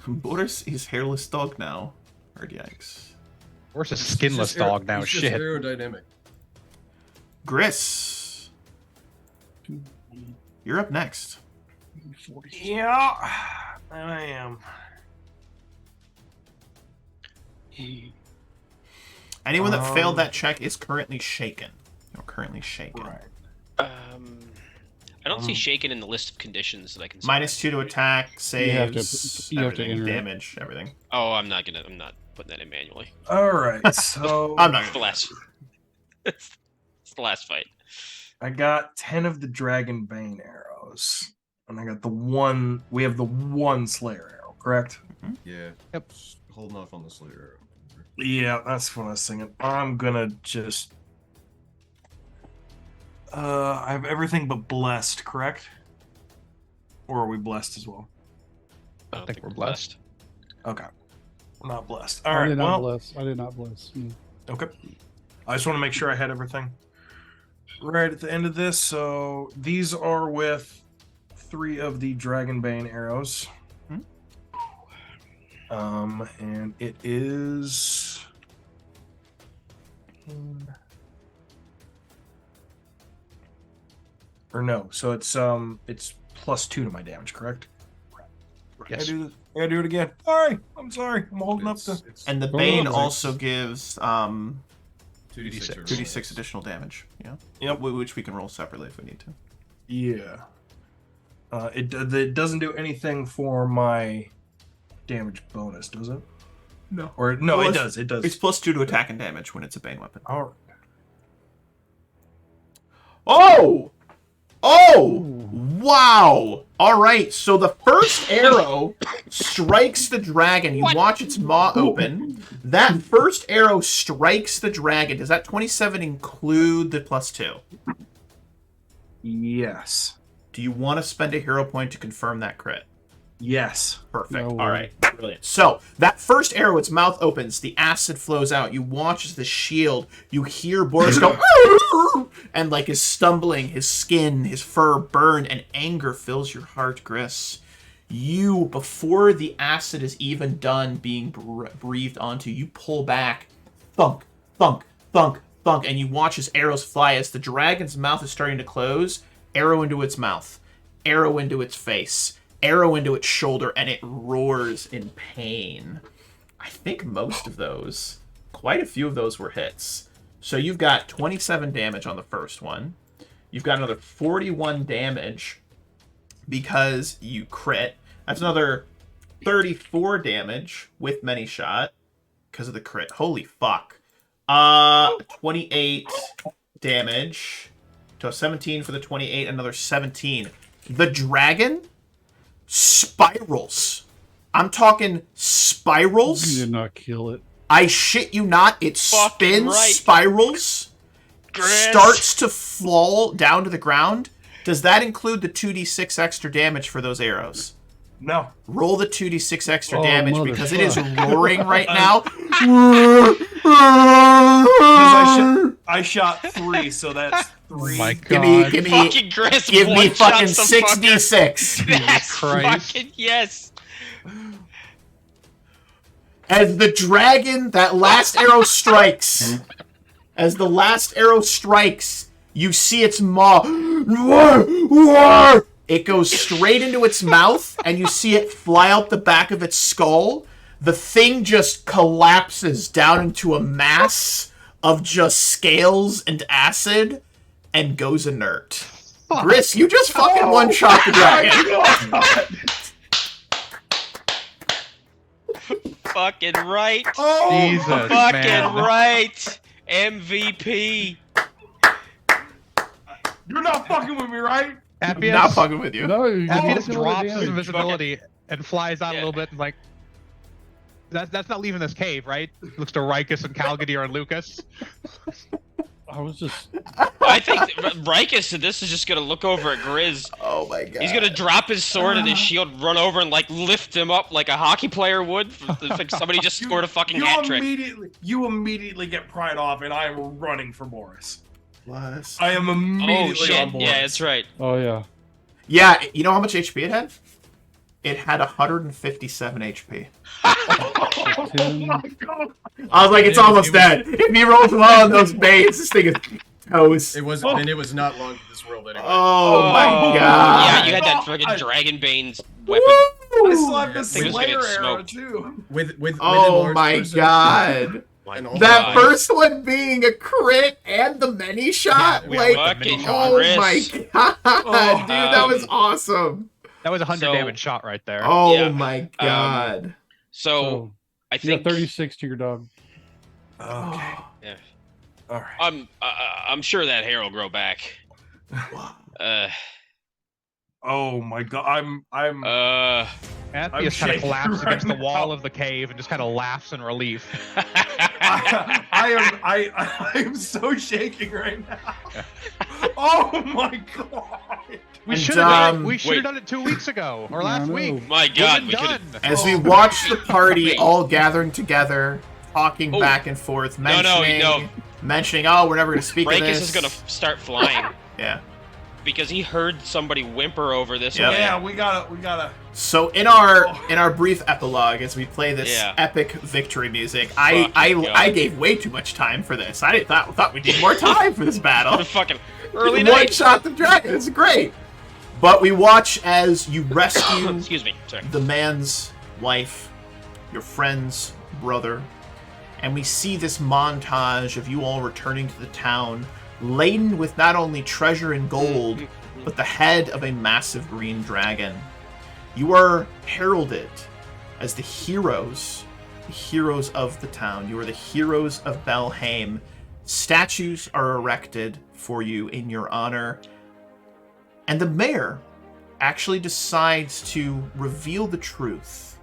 Boris is hairless dog now. Or yikes. Where's a He's skinless just dog now? he's just Shit. aerodynamic. Gris, you're up next. Yeah, I am. Anyone that failed that check is currently shaken. You're currently shaken. Right. I don't see shaken in the list of conditions that I can. -2 to attack, saves, you have to everything, enter it. damage, everything. Oh, I'm not putting that in manually. All right, so I'm not It's the gonna. last. It's the last fight. I got 10 of the Dragon Bane arrows, and I got the one. We have the one Slayer arrow, correct? Yeah. Yep. Just holding off on the Slayer arrow. Yeah, that's what I was thinking. I'm gonna just. I have everything but blessed, correct? Or are we blessed as well? I don't think we're blessed. Okay, we're not blessed. All I right. did not Well, bless. I did not bless. okay. I just want to make sure I had everything right at the end of this. So these are with 3 of the Dragonbane arrows. And it is. Or no, so it's +2 to my damage, correct? Yes. I gotta do it again. Sorry, I'm sorry. I'm holding up the. And the Oh, Bane nice. also gives 2d6. 2d6 additional damage. Yeah. Yep. Which we can roll separately if we need to. Yeah. It doesn't do anything for my damage bonus, does it? No. Or no, Well, it does. It does. It's +2 to attack and damage when it's a Bane weapon. All right. Oh! Oh! Wow! Alright, so the first arrow strikes the dragon. You watch its maw open. That first arrow strikes the dragon. Does that 27 include the +2? Yes. Do you want to spend a hero point to confirm that crit? Yes. Perfect. No All way. right. Brilliant. So, that first arrow, its mouth opens, the acid flows out. You watch as the shield, you hear Boris go, and like is stumbling, his skin, his fur burn, and anger fills your heart, Gris. You, before the acid is even done being breathed onto, you pull back, thunk, thunk, thunk, thunk, and you watch as arrows fly as the dragon's mouth is starting to close. Arrow into its mouth, arrow into its face, arrow into its shoulder, and it roars in pain. I think most of those, quite a few of those were hits. So you've got 27 damage on the first one. You've got another 41 damage because you crit. That's another 34 damage with many shot because of the crit. Holy fuck. 28 damage. So 17 for the 28, another 17. The dragon spirals. I'm talking spirals. You did not kill it. I shit you not. It Fucking spins, right. spirals, Gris. starts to fall down to the ground. Does that include the 2d6 extra damage for those arrows? No. Roll the 2d6 extra Oh, damage because it is motherfucker. roaring right now. Because I shot 3, so that's 3. My Give me, God. give me, Fucking Gris. give me one-shots fucking the fucker. 6d6. Yes, Christ. fucking yes. As the dragon, that last arrow strikes. As the last arrow strikes, you see its maw. It goes straight into its mouth, and you see it fly out the back of its skull. The thing just collapses down into a mass of just scales and acid and goes inert. Gris, you just fucking one-shot the dragon. Fucking right. Jesus, Fucking man. right. MVP. You're not fucking with me, right? Appius, Not fucking with you. No, you Appius don't kill the drops his damage. invisibility and flies out Yeah. a little bit and like, that's not leaving this cave, right? Looks to Rikus and Calgadir and Lucas. I was just. I think Rikus, this is just gonna look over at Grizz. Oh my god. He's gonna drop his sword and his shield, run over and like lift him up like a hockey player would. If like somebody just scored a fucking hat trick. You immediately get pried off, and I am running for Boris. Plus. I am Oh immediately shit! on Boris. Yeah, that's right. Oh yeah. Yeah, you know how much HP it had? It had 157 HP. Ten. I was like, it's almost dead. If he rolls well on those baits, this thing is toast. It was, and it was not long to this world anyway. Oh my Yeah, god. you had that fucking Dragon Bane's weapon. I still have the Thing was Slayer gonna get arrow smoked. too. With Oh enlarged my person. god. And all That God. first one being a crit and the many shot, Yeah, like, fucking oh my Gris. god, dude, that was Um, awesome. That was a 100 So- damage shot right there. Oh yeah, my god. So So I you think got 36 to your dog. Okay. Yeah. All right. I'm sure that hair will grow back. Oh my god. I'm. Appius I'm kind of shaking collapses right against the wall now. of the cave and just kind of laughs in relief. I am so shaking right now. Oh my god. We And, should have wait. done it 2 weeks ago or I last know. week. My God, We've we been could. done. As we watch the party Wait. all gathering together, talking Oh. back and forth, No, no. mentioning, oh, we're never going to speak of Brachus this. is gonna start flying Yeah. because he heard somebody whimper over this Yep. way. Yeah, we gotta. So in our brief epilogue, as we play this Yeah. epic victory music, Fucking God. I gave way too much time for this. I thought we needed more time for this battle. Fucking early One night. shot the dragon. It's great. But we watch as you rescue Excuse me. Sorry. the man's wife, your friend's brother, and we see this montage of you all returning to the town, laden with not only treasure and gold, but the head of a massive green dragon. You are heralded as the heroes of the town. You are the heroes of Belhaim. Statues are erected for you in your honor. And the mayor actually decides to reveal the truth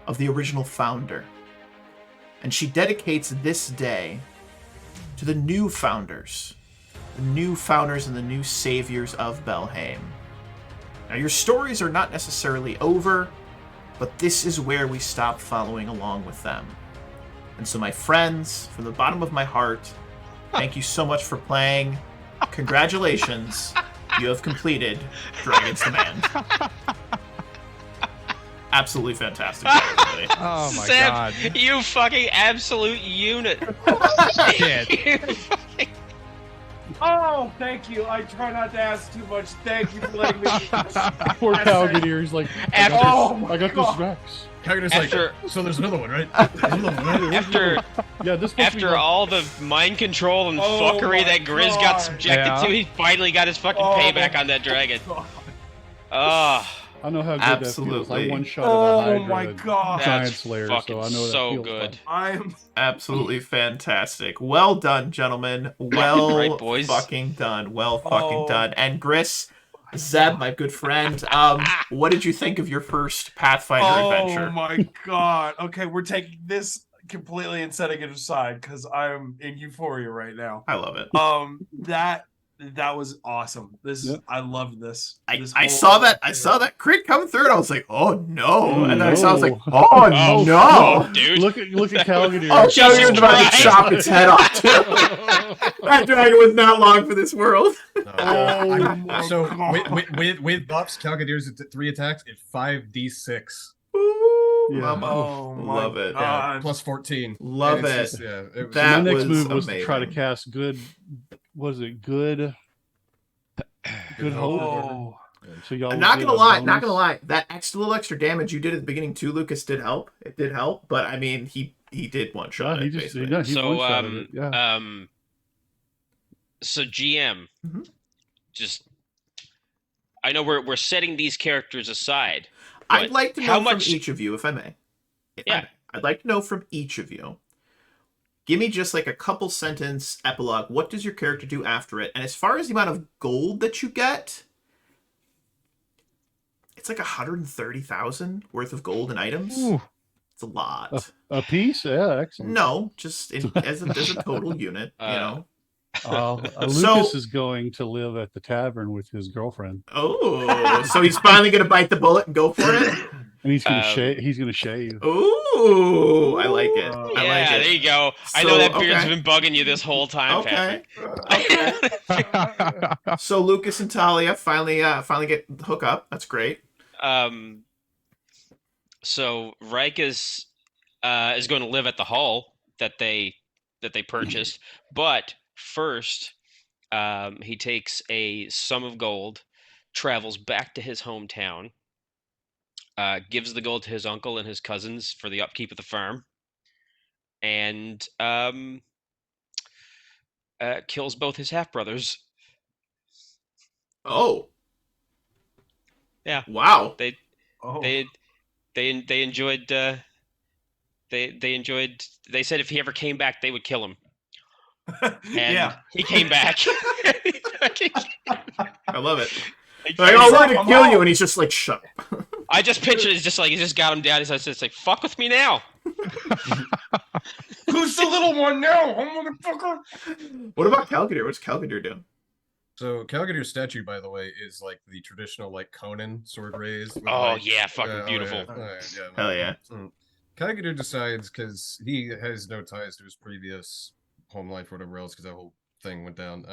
of the original founder. And she dedicates this day to the new founders and the new saviors of Belhaim. Now, your stories are not necessarily over, but this is where we stop following along with them. And so, my friends, from the bottom of my heart, thank you so much for playing. Congratulations, you have completed Dragon's Demand. Absolutely fantastic. Oh my Seb, god. you fucking absolute unit. Shit. You fucking- Oh, thank you. I try not to ask too much. Thank you for letting me. Poor Calgadeer's like, I Oh got my this Rex. Calgadeer's After- like, so there's another one, right? There's another one, right? after Yeah, this after all the mind control and Oh fuckery my that Grizz got God. subjected Yeah. to, he finally got his fucking Oh payback my on that dragon. God. Ah, I know how good that feels. Absolutely. I one-shot Oh a Hydra, my a God. Giant that's Slayer, fucking so I know that so feels good. I'm. Absolutely fantastic. Well done, gentlemen. Well right, boys. fucking done. Well fucking Oh. done. And Gris, Zeb, my good friend, what did you think of your first Pathfinder adventure? Oh my God. Okay, we're taking this completely and setting it aside because I'm in euphoria right now. I love it. That was awesome. Yep. I loved this. I This saw whole- that crit come through, and I was like, oh no. And then I was like, no. oh Oh, no. dude. Look at Calgadere. Oh, Jesus Calgadeer's about to Christ. chop its head off too. That dragon was not long for this world. Oh my So God. with buffs, Calgadeer's at 3 attacks at 5d6 Ooh, Yeah. mama. Oh my Love it. God. plus 14. Love And it. it's just- yeah, it was, That My next was move was to try to amazing. cast good. Was it good? Good hope. Oh. So y'all. I'm not did gonna a lie, bonus? not gonna lie. That little extra damage you did at the beginning too, Lucas, did help. It did help, but I mean, he did one shot. Yeah, he it, just basically. yeah, he So one-shotted it. Yeah. So GM, Mhm. just I know we're setting these characters aside. I'd but like to how know much- from each of you, if I may. Yeah. I'd like to know from each of you. Give me just like a couple sentence epilogue. What does your character do after it? And as far as the amount of gold that you get, it's like 130,000 worth of gold and items. Ooh. It's a lot. A piece? Yeah, excellent. No, just as a total unit, you know. Lucas So- is going to live at the tavern with his girlfriend, Oh, so he's finally gonna bite the bullet and go for it. and he's gonna shave. He's gonna shave. Ooh, I like it. Yeah, I Yeah, like there it. you go. I So, know that beard's okay. been bugging you this whole time, Okay. Patrick. So Lucas and Talia finally get hook up. That's great. So Reich is going to live at the hall that they purchased, but first, he takes a sum of gold, travels back to his hometown, gives the gold to his uncle and his cousins for the upkeep of the farm, and kills both his half brothers. Oh. Yeah. Wow. Oh. They enjoyed. They enjoyed. They said if he ever came back, they would kill him. And Yeah. he came back. I love it. Like, Like, oh, we're gonna I'm kill you, out. and he's just like, shut up. I just pictured it's just like he just got him down. He's just like, fuck with me now. Who's the little one now, motherfucker? What about Calgadeer? What's Calgadeer doing? So Calgadeer's statue, by the way, is like the traditional like Conan sword raised. with, Oh like, yeah, fucking oh, beautiful. yeah, Hell yeah. So, Calgadeer decides because he has no ties to his previous home life or whatever else because that whole thing went down.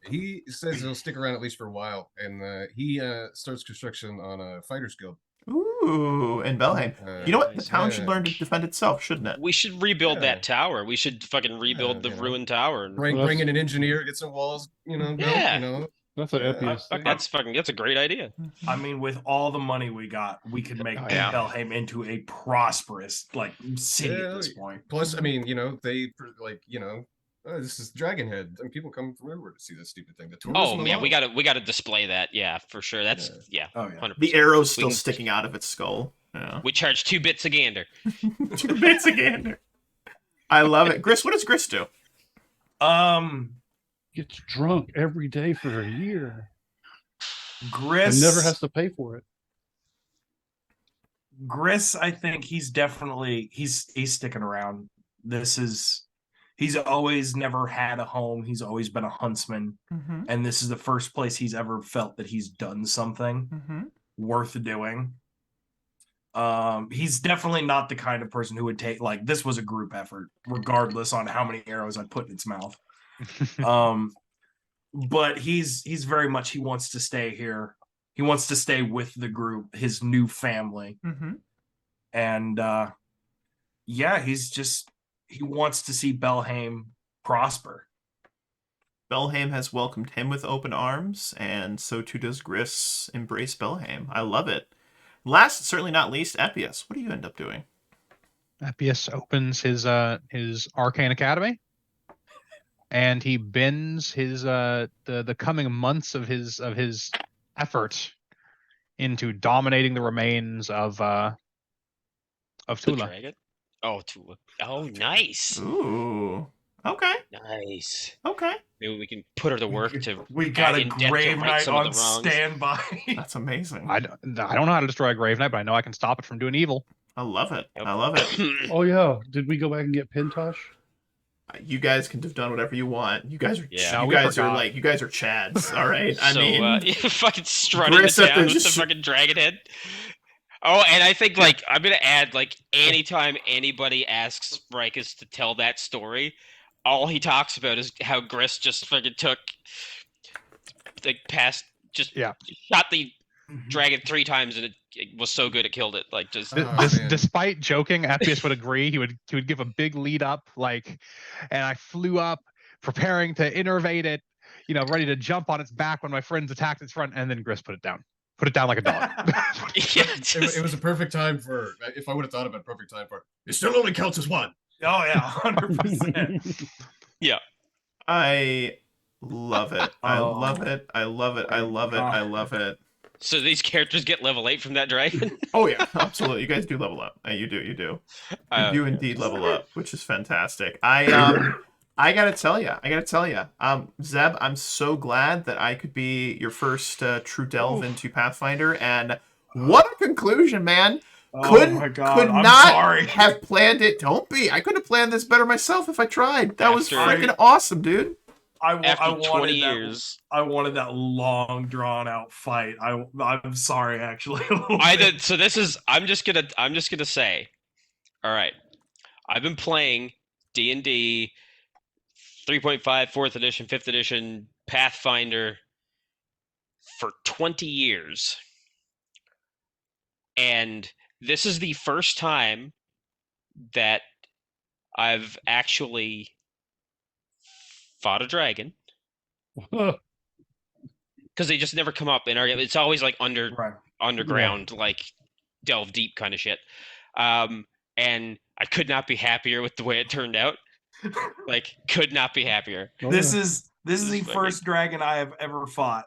He says he'll stick around at least for a while, and he starts construction on a fighter's guild. Ooh, in Belhaim. You know what? The town should yeah. learn to defend itself, shouldn't it? We should rebuild Yeah. that tower. We should fucking rebuild the yeah. ruined tower. And... Bring Well, in an engineer, get some walls, built, Yeah. That's an Yeah, epiest Fuck, thing. that's a great idea. I mean, with all the money we got, we could make Oh, yeah. Belhaim into a prosperous like city Yeah, at this point. Plus, I mean, they This is Dragonhead, and people come from everywhere to see this stupid thing. The tourism Oh yeah, alone. we gotta display that. Yeah, for sure. That's Yeah. Oh, yeah. 100%. The arrow's still We can- sticking out of its skull. Yeah. We charge 2 bits a gander. 2 bits a gander. I love it. Gris, what does Gris do? Gets drunk every day for a year Gris and never has to pay for it. Gris, I think he's sticking around. He's always never had a home. He's always been a huntsman, and this is the first place he's ever felt that he's done something worth doing. He's definitely not the kind of person who would take, like, this was a group effort, regardless on how many arrows I put in its mouth. But he's very much, he wants to stay here. He wants to stay with the group, his new family. And yeah, he wants to see Belhaim prosper. Belhaim has welcomed him with open arms, and so too does Gris embrace Belhaim. I love it. Last, certainly not least, Epius. What do you end up doing? Epius opens his Arcane Academy, and he bends his the coming months of his effort into dominating the remains of The Tula. dragon? Oh, Tula. Oh, nice. Ooh. Okay. Nice. Okay. Maybe we can put her to work to. We got a in depth to Grave right Knight some of on the wrongs. standby. That's amazing. I don't know how to destroy a Grave Knight, but I know I can stop it from doing evil. I love it. Yep. I love it. Oh yeah, did we go back and get Pintosh? You guys can have done whatever you want. You guys are Yeah. you we guys are forgot. like, you guys are Chads, all right? I So, mean, you fucking strutting Gris into up town there with the just- fucking dragon head. Oh, and I think, like, I'm gonna add, like, anytime anybody asks Rikus to tell that story, all he talks about is how Gris just fucking took, like, shot the dragon 3 times, and it was so good it killed it. Like, just man. Despite joking, Epius would agree. He would give a big lead up, like, and I flew up, preparing to innervate it, ready to jump on its back when my friends attacked its front, and then Gris put it down. Put it down like a dog. yeah, It was a perfect time for. If I would have thought about perfect time for. It still only counts as one. Oh yeah, 100%. I love it. I Oh. love it. I love it. I love it. I love it. So these characters get level 8 from that dragon. Oh yeah, absolutely. You guys do level up. You do. You do indeed level up, which is fantastic. I gotta tell you, Zeb, I'm so glad that I could be your first true delve into Pathfinder, and what a conclusion, man! Could I'm not sorry. have planned it. Don't be. I could have planned this better myself if I tried. That was After- freaking awesome, dude. After 20 wanted years. I wanted that long drawn out fight. I'm sorry, actually. So this is. I'm just gonna say. All right, I've been playing D&D 3.5, 4th edition, 5th edition, Pathfinder for 20 years. And this is the first time that I've actually fought a dragon. Because they just never come up in our game. It's always like underground, like delve deep kind of shit. And I could not be happier with the way it turned out. Like, could not be happier. This is the fucking- first dragon I have ever fought.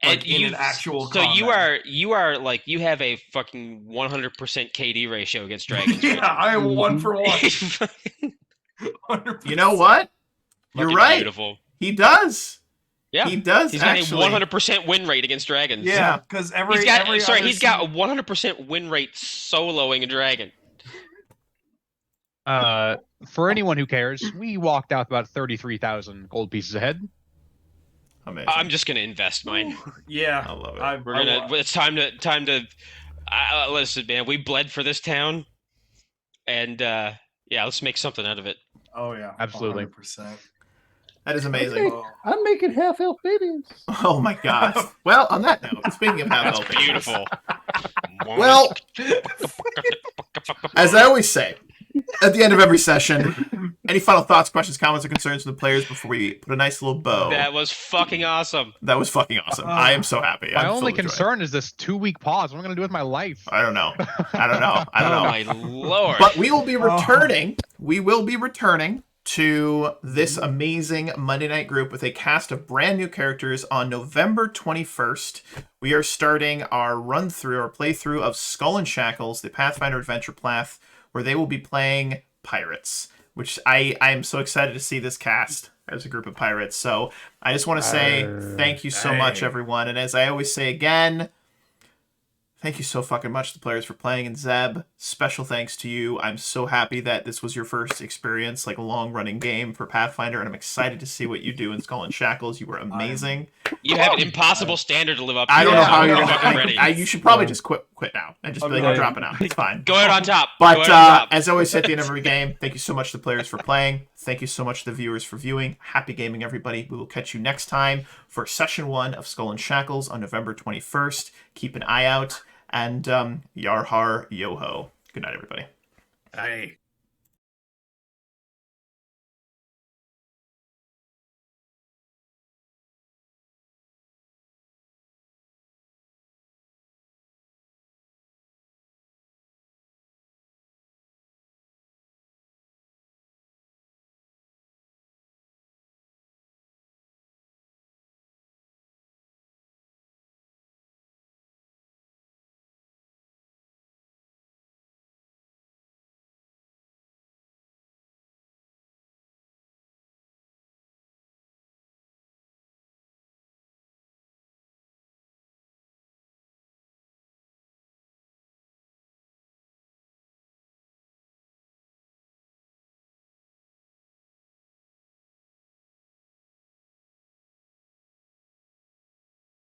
And Like, in an actual so combat. you are like, you have a fucking 100% KD ratio against dragons. Yeah, I am 1 for 1. Fucking $100. You know what? You're right. Beautiful. He does. Yeah, He does. he's got actually. a 100% win rate against dragons. Yeah, because he's got a 100% win rate soloing a dragon. For anyone who cares, we walked out about 33,000 gold pieces ahead. Amazing. I'm just gonna invest mine. Yeah, I love it. We're gonna. It's time to. Listen, man. We bled for this town, and yeah, let's make something out of it. Oh yeah, Absolutely. 100%. That is amazing. Okay. I'm making half elf babies. Oh my gosh. Well, on that note, speaking of half That's beautiful. Well, as I always say, at the end of every session, any final thoughts, questions, comments, or concerns from the players before we put a nice little bow? That was fucking awesome. That was fucking awesome. I am so happy. My I'm only filled with joy. concern is this 2-week pause. What am I going to do with my life? I don't know. I don't know. Oh my lord. But we will be returning. We will be returning to this amazing Monday night group with a cast of brand new characters on November 21st. We are starting our playthrough of Skull and Shackles, the Pathfinder Adventure Path, where they will be playing pirates, which I am so excited to see this cast as a group of pirates. So I just want to say thank you so much, everyone. And as I always say again, thank you so fucking much to the players for playing. And Zeb, special thanks to you. I'm so happy that this was your first experience, like a long-running game for Pathfinder, and I'm excited to see what you do in Skull and Shackles. You were amazing. You have an impossible standard to live up to. I don't know how so you're I'm gonna. fucking ready. You should probably just quit now and just be like, I'm dropping out. It's fine. Go out on top. But Go out on top. as always, at the end of every game, thank you so much to the players for playing. Thank you so much to the viewers for viewing. Happy gaming, everybody. We will catch you next time for Session 1 of Skull and Shackles on November 21st. Keep an eye out. And Yarhar Yoho. Good night, everybody. Hey.